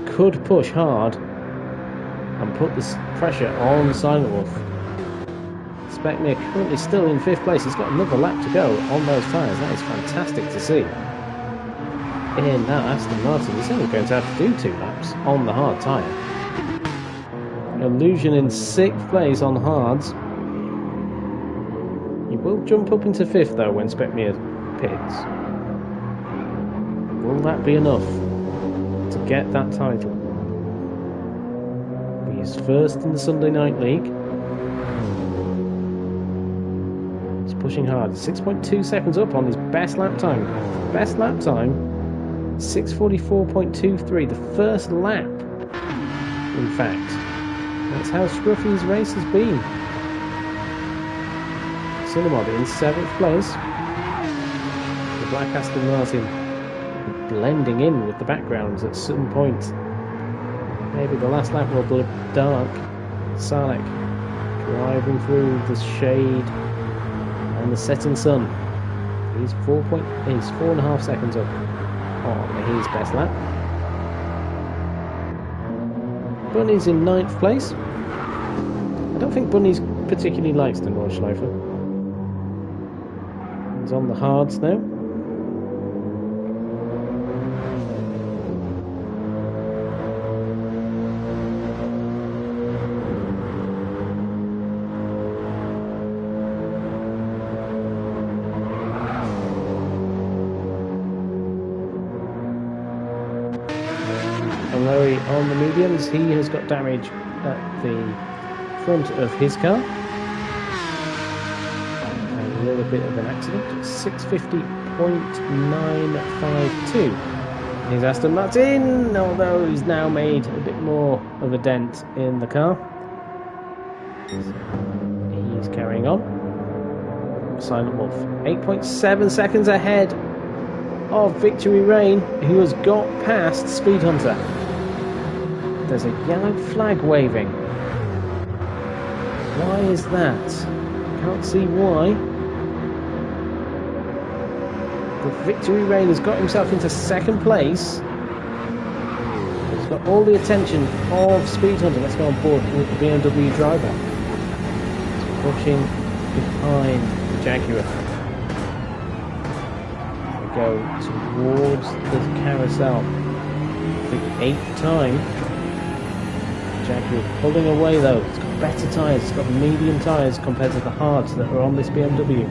could push hard and put this pressure on Silent Wolf. Specmere currently still in 5th place. He's got another lap to go on those tyres. That is fantastic to see. In that Aston Martin, he's only going to have to do 2 laps on the hard tyre. Illusion in 6th place on hards. He will jump up into 5th though when Specmere pits. Will that be enough to get that title? He is first in the Sunday Night League. He's pushing hard. 6.2 seconds up on his best lap time. Best lap time, 6:44.23. The first lap, in fact. That's how scruffy his race has been. Cinemod in 7th place. the black Aston Martin blending in with the backgrounds at some point. Maybe the last lap will be dark. Salek driving through the shade and the setting sun. He's 4.5 seconds up on his best lap. Bunny's in 9th place. I don't think Bunny's particularly likes the Nordschleife. He's on the hards now. Larry on the mediums, he has got damage at the front of his car. And a little bit of an accident. 650.952. He's Aston Martin, although he's now made a bit more of a dent in the car. He's carrying on. Silent Wolf, 8.7 seconds ahead of Victory Rain, who has got past Speed Hunter. There's a yellow flag waving. Why is that? Can't see why. The Victory Rain has got himself into 2nd place. He's got all the attention of Speed Hunter. Let's go on board with the BMW driver. He's pushing behind the Jaguar. We go towards the carousel. For the 8th time. Jaguar pulling away though. It's got better tyres, it's got medium tyres compared to the hards that are on this BMW.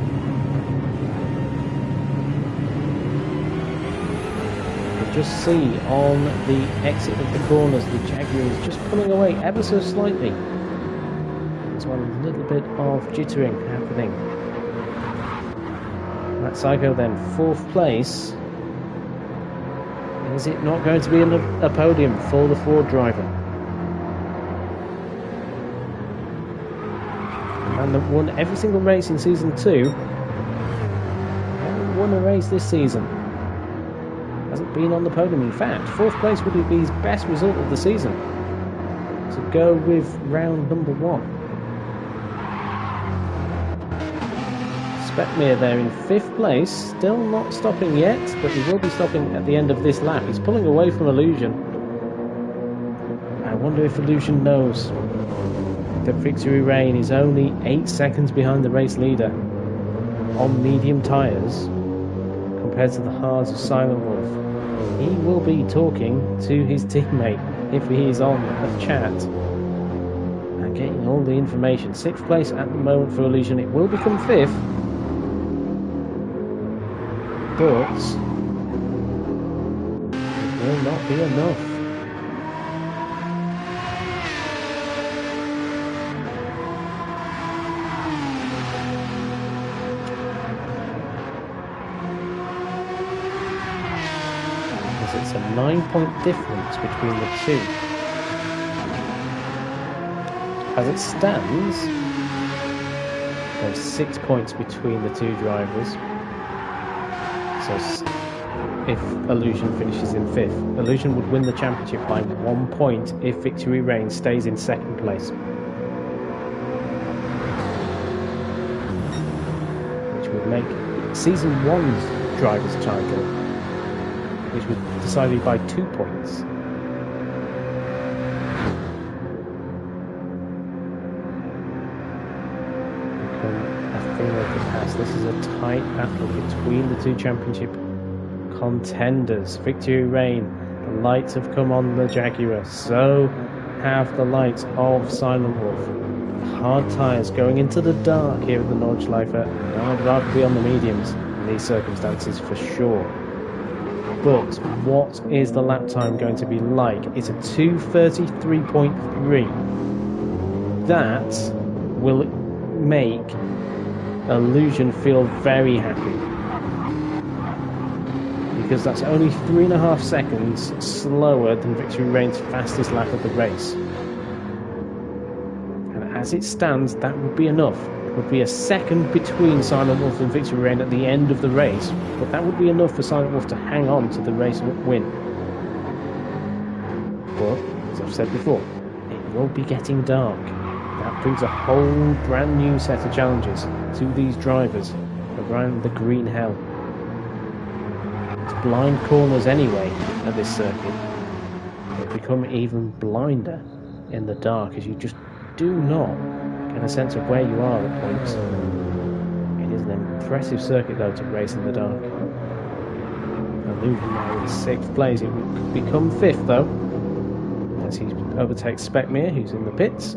You just see on the exit of the corners the Jaguar is just pulling away ever so slightly. There's one little bit of jittering happening. That Psycho then, 4th place. Is it not going to be a podium for the Ford driver? And that won every single race in Season 2. Hasn't won a race this season. Hasn't been on the podium. In fact, 4th place would be his best result of the season. To go with round number 1. Spetmere there in 5th place. Still not stopping yet, but he will be stopping at the end of this lap. He's pulling away from Illusion. I wonder if Illusion knows that Victory Rain is only 8 seconds behind the race leader on medium tyres compared to the hards of Silent Wolf. He will be talking to his teammate if he is on a chat and getting all the information. 6th place at the moment for Illusion. It will become 5th, but it will not be enough. It's a 9-point difference between the two. As it stands, there's 6 points between the two drivers. So if Illusion finishes in 5th, Illusion would win the championship by 1 point if Victory Rain stays in 2nd place. Which would make Season 1's driver's title, which was decided by 2 points. Become a thing of the past. This is a tight battle between the two championship contenders. Victory Rain, the lights have come on the Jaguar, so have the lights of Silent Wolf. Hard tyres going into the dark here at the Nordschleife. I'd rather be on the mediums in these circumstances for sure. But what is the lap time going to be like? It's a 2:33.3. That will make Illusion feel very happy, because that's only 3.5 seconds slower than Victory Rain's fastest lap of the race. And as it stands, that would be enough would be a second between Silent Wolf and Victory Rain at the end of the race, but that would be enough for Silent Wolf to hang on to the race win. But, as I've said before, it will be getting dark. That brings a whole brand new set of challenges to these drivers around the green hell. It's blind corners anyway at this circuit. They become even blinder in the dark as you just do not get a sense of where you are at points. It is an impressive circuit though to race in the dark. Illusion now in 6th place. It will become 5th though, as he overtakes Speckmere, who's in the pits.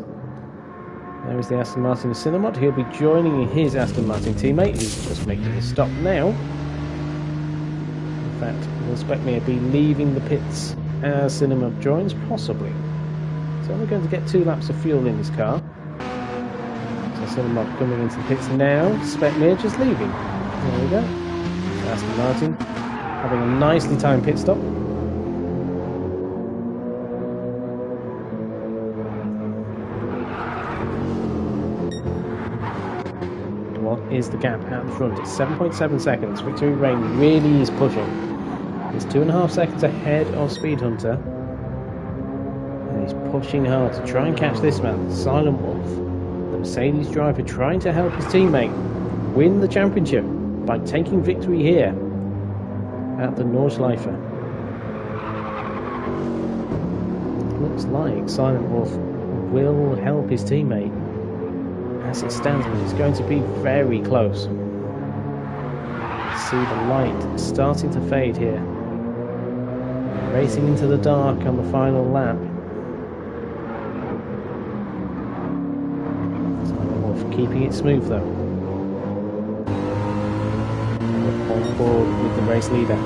There is the Aston Martin Cinemod. He'll be joining his Aston Martin teammate, who's just making a stop now. In fact, will Speckmere be leaving the pits as Cinemod joins? Possibly. He's only going to get 2 laps of fuel in his car. So Cinemod coming into the pits now. Speckmere just leaving. There we go. Aston Martin having a nicely timed pit stop. Is the gap at the front. It's 7.7 seconds. Victory Rain really is pushing. He's 2.5 seconds ahead of Speed Hunter. And he's pushing hard to try and catch this man, Silent Wolf, the Mercedes driver, trying to help his teammate win the championship by taking victory here at the Nordschliefe. Looks like Silent Wolf will help his teammate. As it stands, it's going to be very close. See the light starting to fade here. Racing into the dark on the final lap. Silent Wolf keeping it smooth though. On board with the race leader.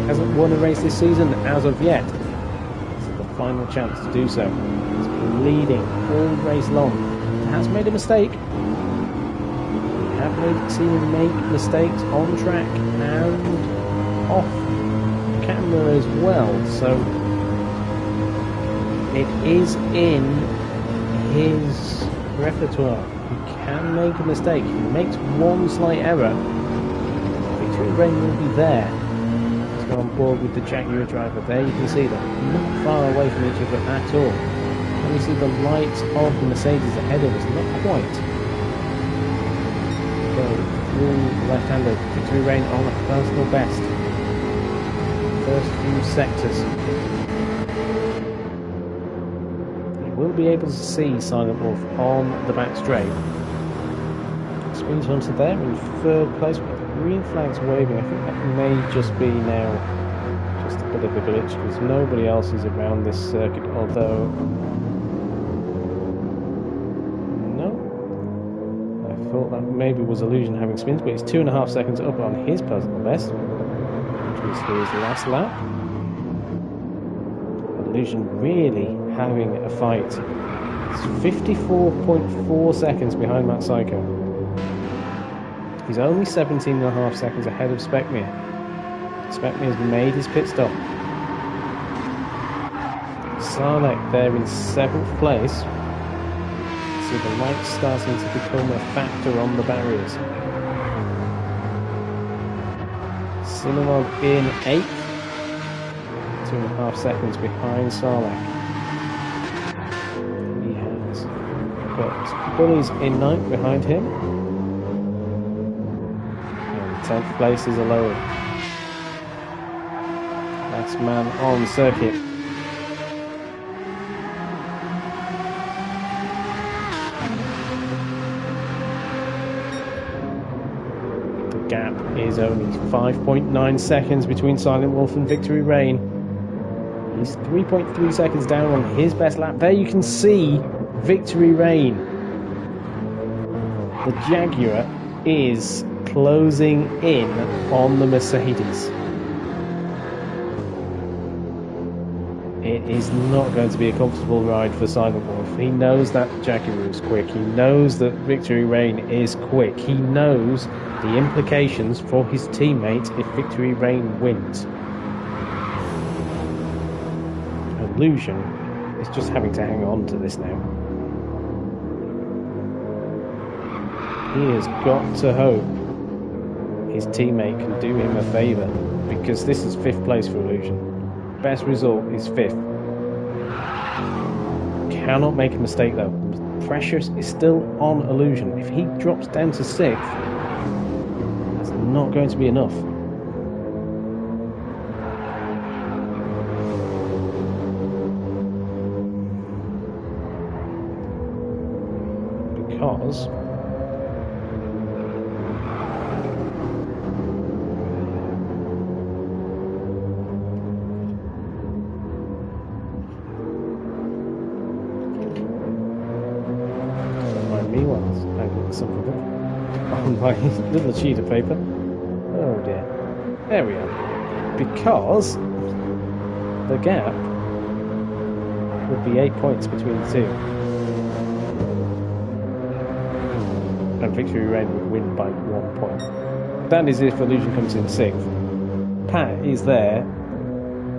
Hasn't won a race this season as of yet. This is the final chance to do so. He's been leading all race long. Has made a mistake. We have seen him make mistakes on track and off camera as well, so it is in his repertoire. He can make a mistake. If he makes one slight error, Victory Rain will be there to go on board with the Jaguar driver. There you can see them, not far away from each other at all. And we see the lights of the Mercedes ahead of us, not quite. Go through left-hander, Victory Rain on a personal best. First few sectors. You will be able to see Silent Wolf on the back straight. Speed Hunter there in 3rd place with the green flags waving. I think that may just be now just a bit of a glitch because nobody else is around this circuit, although thought that maybe was Illusion having spins, but he's 2.5 seconds up on his personal best, which was his last lap. Illusion really having a fight. It's 54.4 seconds behind Matt Psycho. He's only 17.5 seconds ahead of Speckmere. Speckmere has made his pit stop. Sarlek there in 7th place. See the lights starting to become a factor on the barriers. Cinemod in 8th, 2.5 seconds behind Sarlek. He has got Bullies in 9th behind him. And 10th place is Aloe. Last man on circuit. Gap is only 5.9 seconds between Silent Wolf and Victory Rain. He's 3.3 seconds down on his best lap. There you can see Victory Rain. The Jaguar is closing in on the Mercedes. It is not going to be a comfortable ride for Silent Wolf. He knows that Jaguar is quick. He knows that Victory Rain is quick. He knows the implications for his teammate if Victory Rain wins. Illusion is just having to hang on to this now. He has got to hope his teammate can do him a favour, because this is 5th place for Illusion. Best result is 5th. Cannot make a mistake though. Pressure is still on Illusion. If he drops down to 6th, that's not going to be enough. Because something on my little sheet of paper. Oh dear. There we are. Because the gap would be 8 points between the two. And Victory Rain would win by 1 point. That is if Illusion comes in 6th. Pat is there.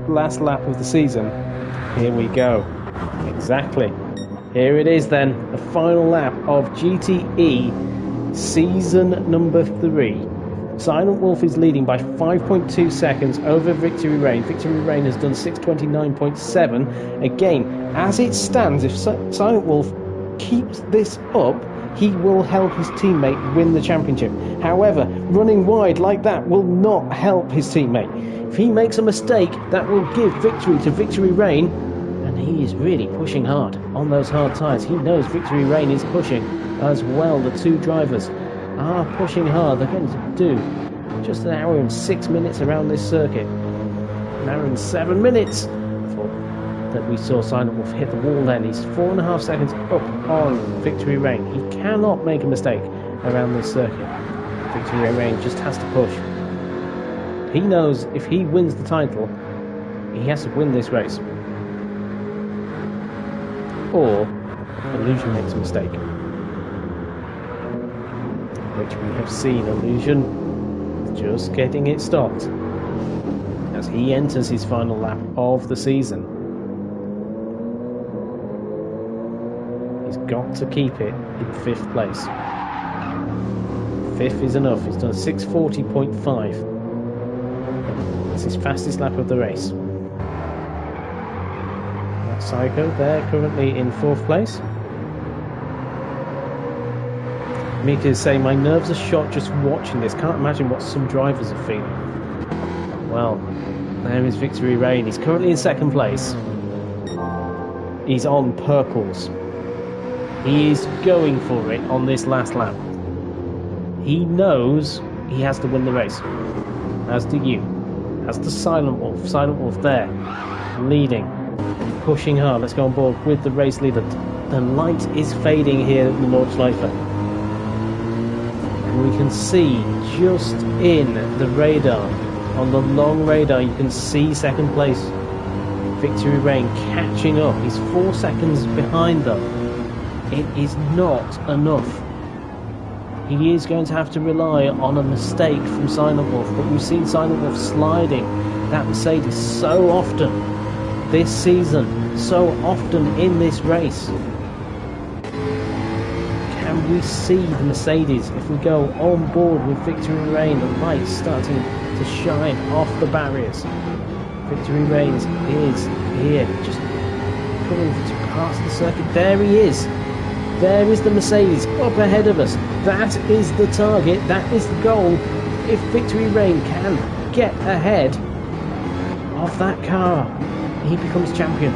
Last lap of the season. Here we go. Exactly. Here it is then, the final lap of GTE season number 3. Silent Wolf is leading by 5.2 seconds over Victory Rain. Victory Rain has done 6:29.7. Again, as it stands, if Silent Wolf keeps this up, he will help his teammate win the championship. However, running wide like that will not help his teammate. If he makes a mistake, that will give victory to Victory Rain. He is really pushing hard on those hard tyres. He knows Victory Rain is pushing as well. The two drivers are pushing hard. They're going to do just an hour and 6 minutes around this circuit. An hour and 7 minutes that we saw Silent Wolf hit the wall then. He's 4.5 seconds up on Victory Rain. He cannot make a mistake around this circuit. Victory Rain just has to push. He knows if he wins the title, he has to win this race. Or Illusion makes a mistake, which we have seen. Illusion just getting it stopped as he enters his final lap of the season. He's got to keep it in 5th place. 5th is enough. He's done 6:40.5. That's his fastest lap of the race. Psycho there, currently in 4th place. Mika is saying, my nerves are shot just watching this. Can't imagine what some drivers are feeling. Well, there is Victory Rain. He's currently in 2nd place. He's on purples. He is going for it on this last lap. He knows he has to win the race. As do you. As does Silent Wolf. Silent Wolf there, leading. Pushing hard. Let's go on board with the race leader. The light is fading here at the Nordschliefe. And we can see just in the radar, on the long radar, you can see 2nd place Victory Rain catching up. He's 4 seconds behind them. It is not enough. He is going to have to rely on a mistake from Silent Wolf, but we've seen Silent Wolf sliding that Mercedes so often this season, so often in this race. Can we see the Mercedes if we go on board with Victory Rain? The lights starting to shine off the barriers. Victory Rain is here, just coming to pass the circuit. There he is. There is the Mercedes up ahead of us. That is the target. That is the goal. If Victory Rain can get ahead of that car, he becomes champion.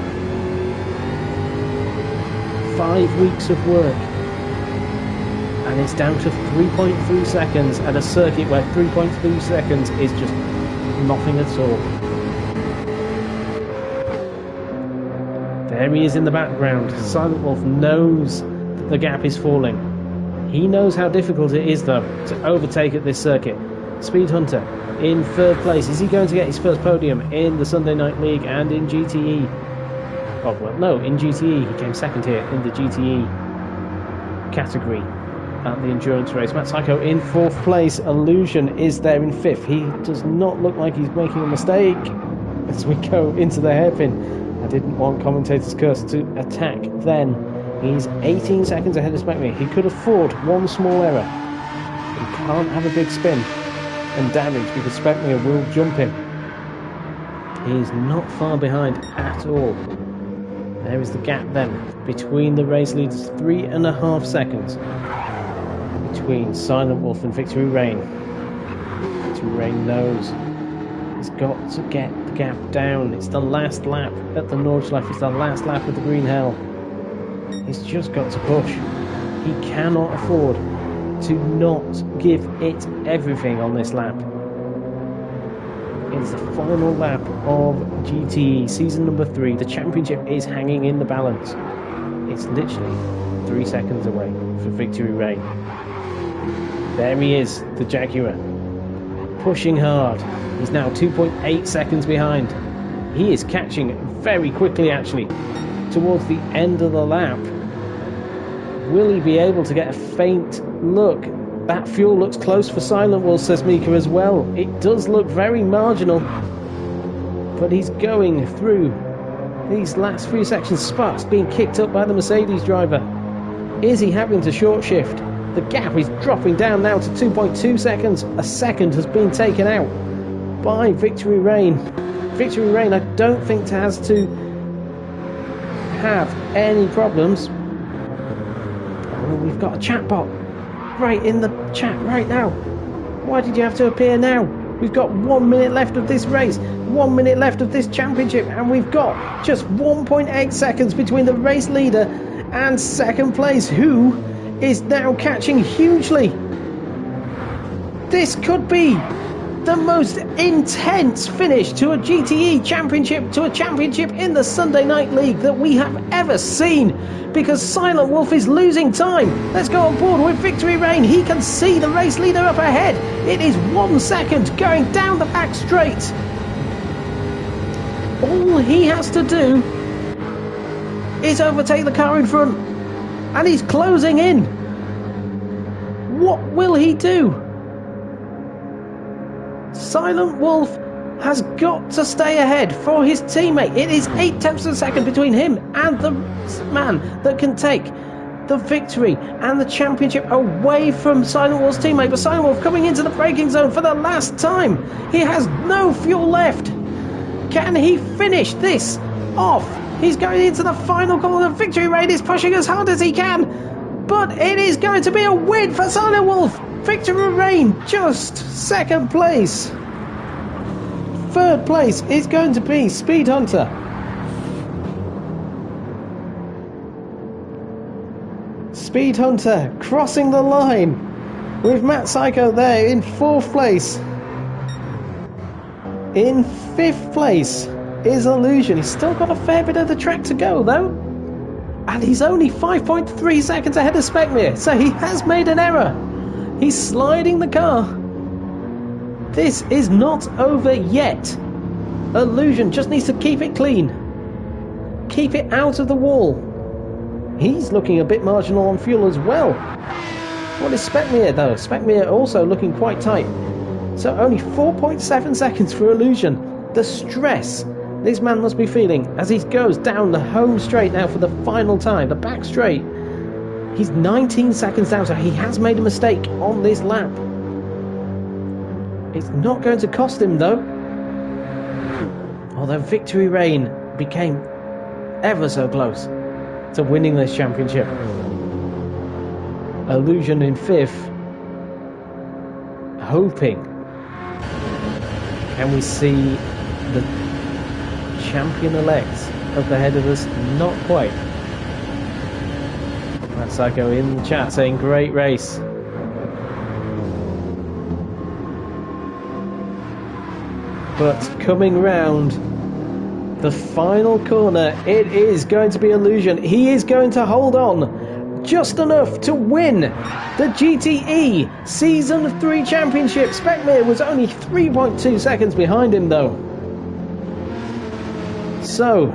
5 weeks of work, and it's down to 3.3 seconds at a circuit where 3.3 seconds is just nothing at all. There he is in the background. Silent Wolf knows that the gap is falling. He knows how difficult it is, though, to overtake at this circuit. Speed Hunter in 3rd place. Is he going to get his first podium in the Sunday Night League and in GTE? Oh, well, no, in GTE. He came 2nd here in the GTE category at the endurance race. Matt Psycho in 4th place. Illusion is there in 5th. He does not look like he's making a mistake as we go into the hairpin. I didn't want Commentator's Curse to attack then. He's 18 seconds ahead of Smackme. He could afford one small error. can't have a big spin and damage because Speckmere will jump him. He is not far behind at all. There is the gap then between the race leaders, 3.5 seconds between Silent Wolf and Victory Rain. Victory Rain knows he's got to get the gap down. It's the last lap at the Nordschleife. It's the last lap of the Green Hell. He's just got to push. He cannot afford to not give it everything on this lap. It's the final lap of GTE season number 3. The championship is hanging in the balance. It's literally 3 seconds away for Victory Rain. There he is, the Jaguar, pushing hard. He's now 2.8 seconds behind. He is catching very quickly, actually, towards the end of the lap. Will he be able to get a faint look? That fuel looks close for Silent Wolf, says Mika as well. It does look very marginal, but he's going through these last few sections. Sparks being kicked up by the Mercedes driver. Is he having to short shift? The gap is dropping down now to 2.2 seconds. A second has been taken out by Victory Rain. Victory Rain, I don't think has to have any problems. Oh, we've got a chatbot right in the chat right now. Why did you have to appear now? We've got 1 minute left of this race, 1 minute left of this championship, and we've got just 1.8 seconds between the race leader and second place, who is now catching hugely. This could be the most intense finish to a GTE championship, to a championship in the Sunday Night League that we have ever seen, because Silent Wolf is losing time. Let's go on board with Victory Rain. He can see the race leader up ahead. It is 1 second going down the back straight. All he has to do is overtake the car in front, and he's closing in. What will he do? Silent Wolf has got to stay ahead for his teammate. It is 0.8 of a second between him and the man that can take the victory and the championship away from Silent Wolf's teammate. But Silent Wolf coming into the braking zone for the last time. He has no fuel left. Can he finish this off? He's going into the final corner. Victory Rain is pushing as hard as he can, but it is going to be a win for Silent Wolf. Victory Rain just second place. Third place is going to be Speed Hunter. Speed Hunter crossing the line with Matt Psycho there in 4th place. In 5th place is Illusion. He's still got a fair bit of the track to go though. And he's only 5.3 seconds ahead of Speckmere, so he has made an error. He's sliding the car. This is not over yet. Illusion just needs to keep it clean. Keep it out of the wall. He's looking a bit marginal on fuel as well. What is Speckmere though? Speckmere also looking quite tight. So only 4.7 seconds for Illusion. The stress this man must be feeling as he goes down the home straight now for the final time. The back straight. He's 19 seconds down, so he has made a mistake on this lap. It's not going to cost him though. Although Victory Rain became ever so close to winning this championship. Illusion in 5th. Hoping. Can we see the champion-elect up ahead of us? Not quite. That's Psycho in the chat saying great race. But coming round the final corner, it is going to be Illusion. He is going to hold on just enough to win the GTE Season 3 Championship. Speckmere was only 3.2 seconds behind him though. So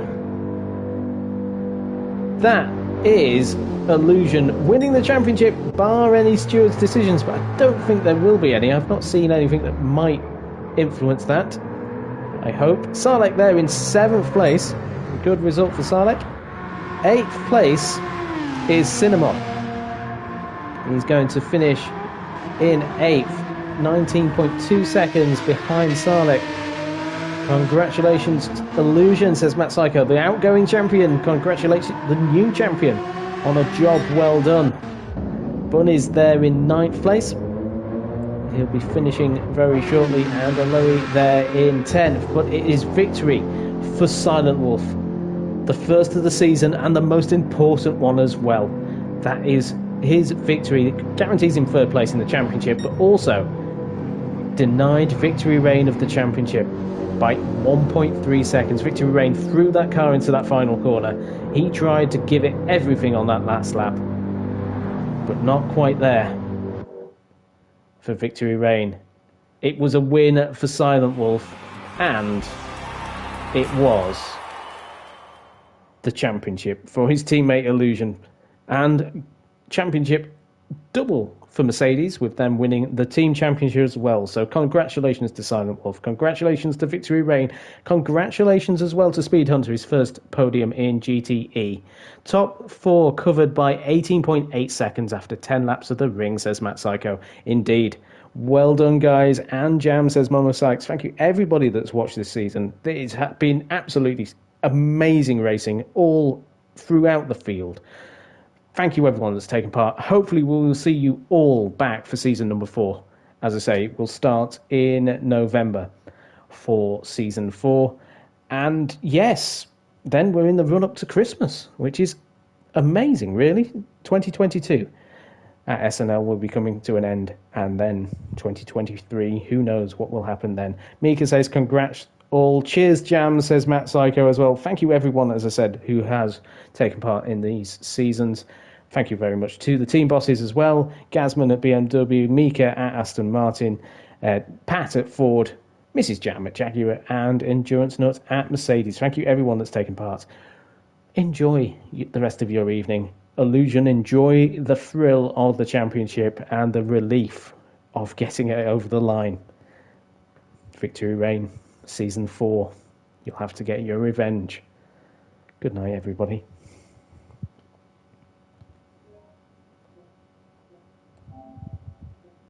that is Illusion winning the championship, bar any stewards' decisions, but I don't think there will be any. I've not seen anything that might influence that, I hope. Sarlek there in 7th place. Good result for Sarlek. 8th place is Cinnamon. He's going to finish in 8th, 19.2 seconds behind Sarlik. Congratulations, Illusion, says Matt Psycho, the outgoing champion. Congratulations, the new champion, on a job well done. Bunny's there in 9th place. He'll be finishing very shortly, and Aloe there in 10th. But it is victory for Silent Wolf. The first of the season and the most important one as well. That is his victory. It guarantees him 3rd place in the championship, but also denied Victory Reign of the championship by 1.3 seconds. Victory Reign threw that car into that final corner. He tried to give it everything on that last lap, but not quite there for Victory Reign. It was a win for Silent Wolf, and it was the championship for his teammate Illusion, and championship double for Mercedes, with them winning the team championship as well. So congratulations to Silent Wolf, congratulations to Victory Reign, congratulations as well to Speed Hunter, his first podium in GTE. Top 4 covered by 18.8 seconds after 10 laps of the ring, says Matt Psycho. Indeed. Well done, guys, and Jam, says Momo Sykes. Thank you, everybody that's watched this season. It's been absolutely amazing racing all throughout the field. Thank you, everyone that's taken part. Hopefully, we will see you all back for season number 4. As I say, we'll start in November for season 4. And yes, then we're in the run-up to Christmas, which is amazing, really. 2022 at SNL will be coming to an end, and then 2023, who knows what will happen then. Mika says, congrats all. Cheers, Jam, says Matt Psycho as well. Thank you, everyone, as I said, who has taken part in these seasons. Thank you very much to the team bosses as well. Gazman at BMW, Mika at Aston Martin, Pat at Ford, Mrs. Jam at Jaguar, and Endurance Nuts at Mercedes. Thank you, everyone that's taken part. Enjoy the rest of your evening. Illusion, enjoy the thrill of the championship and the relief of getting it over the line. Victory Reign, Season 4. You'll have to get your revenge. Good night, everybody.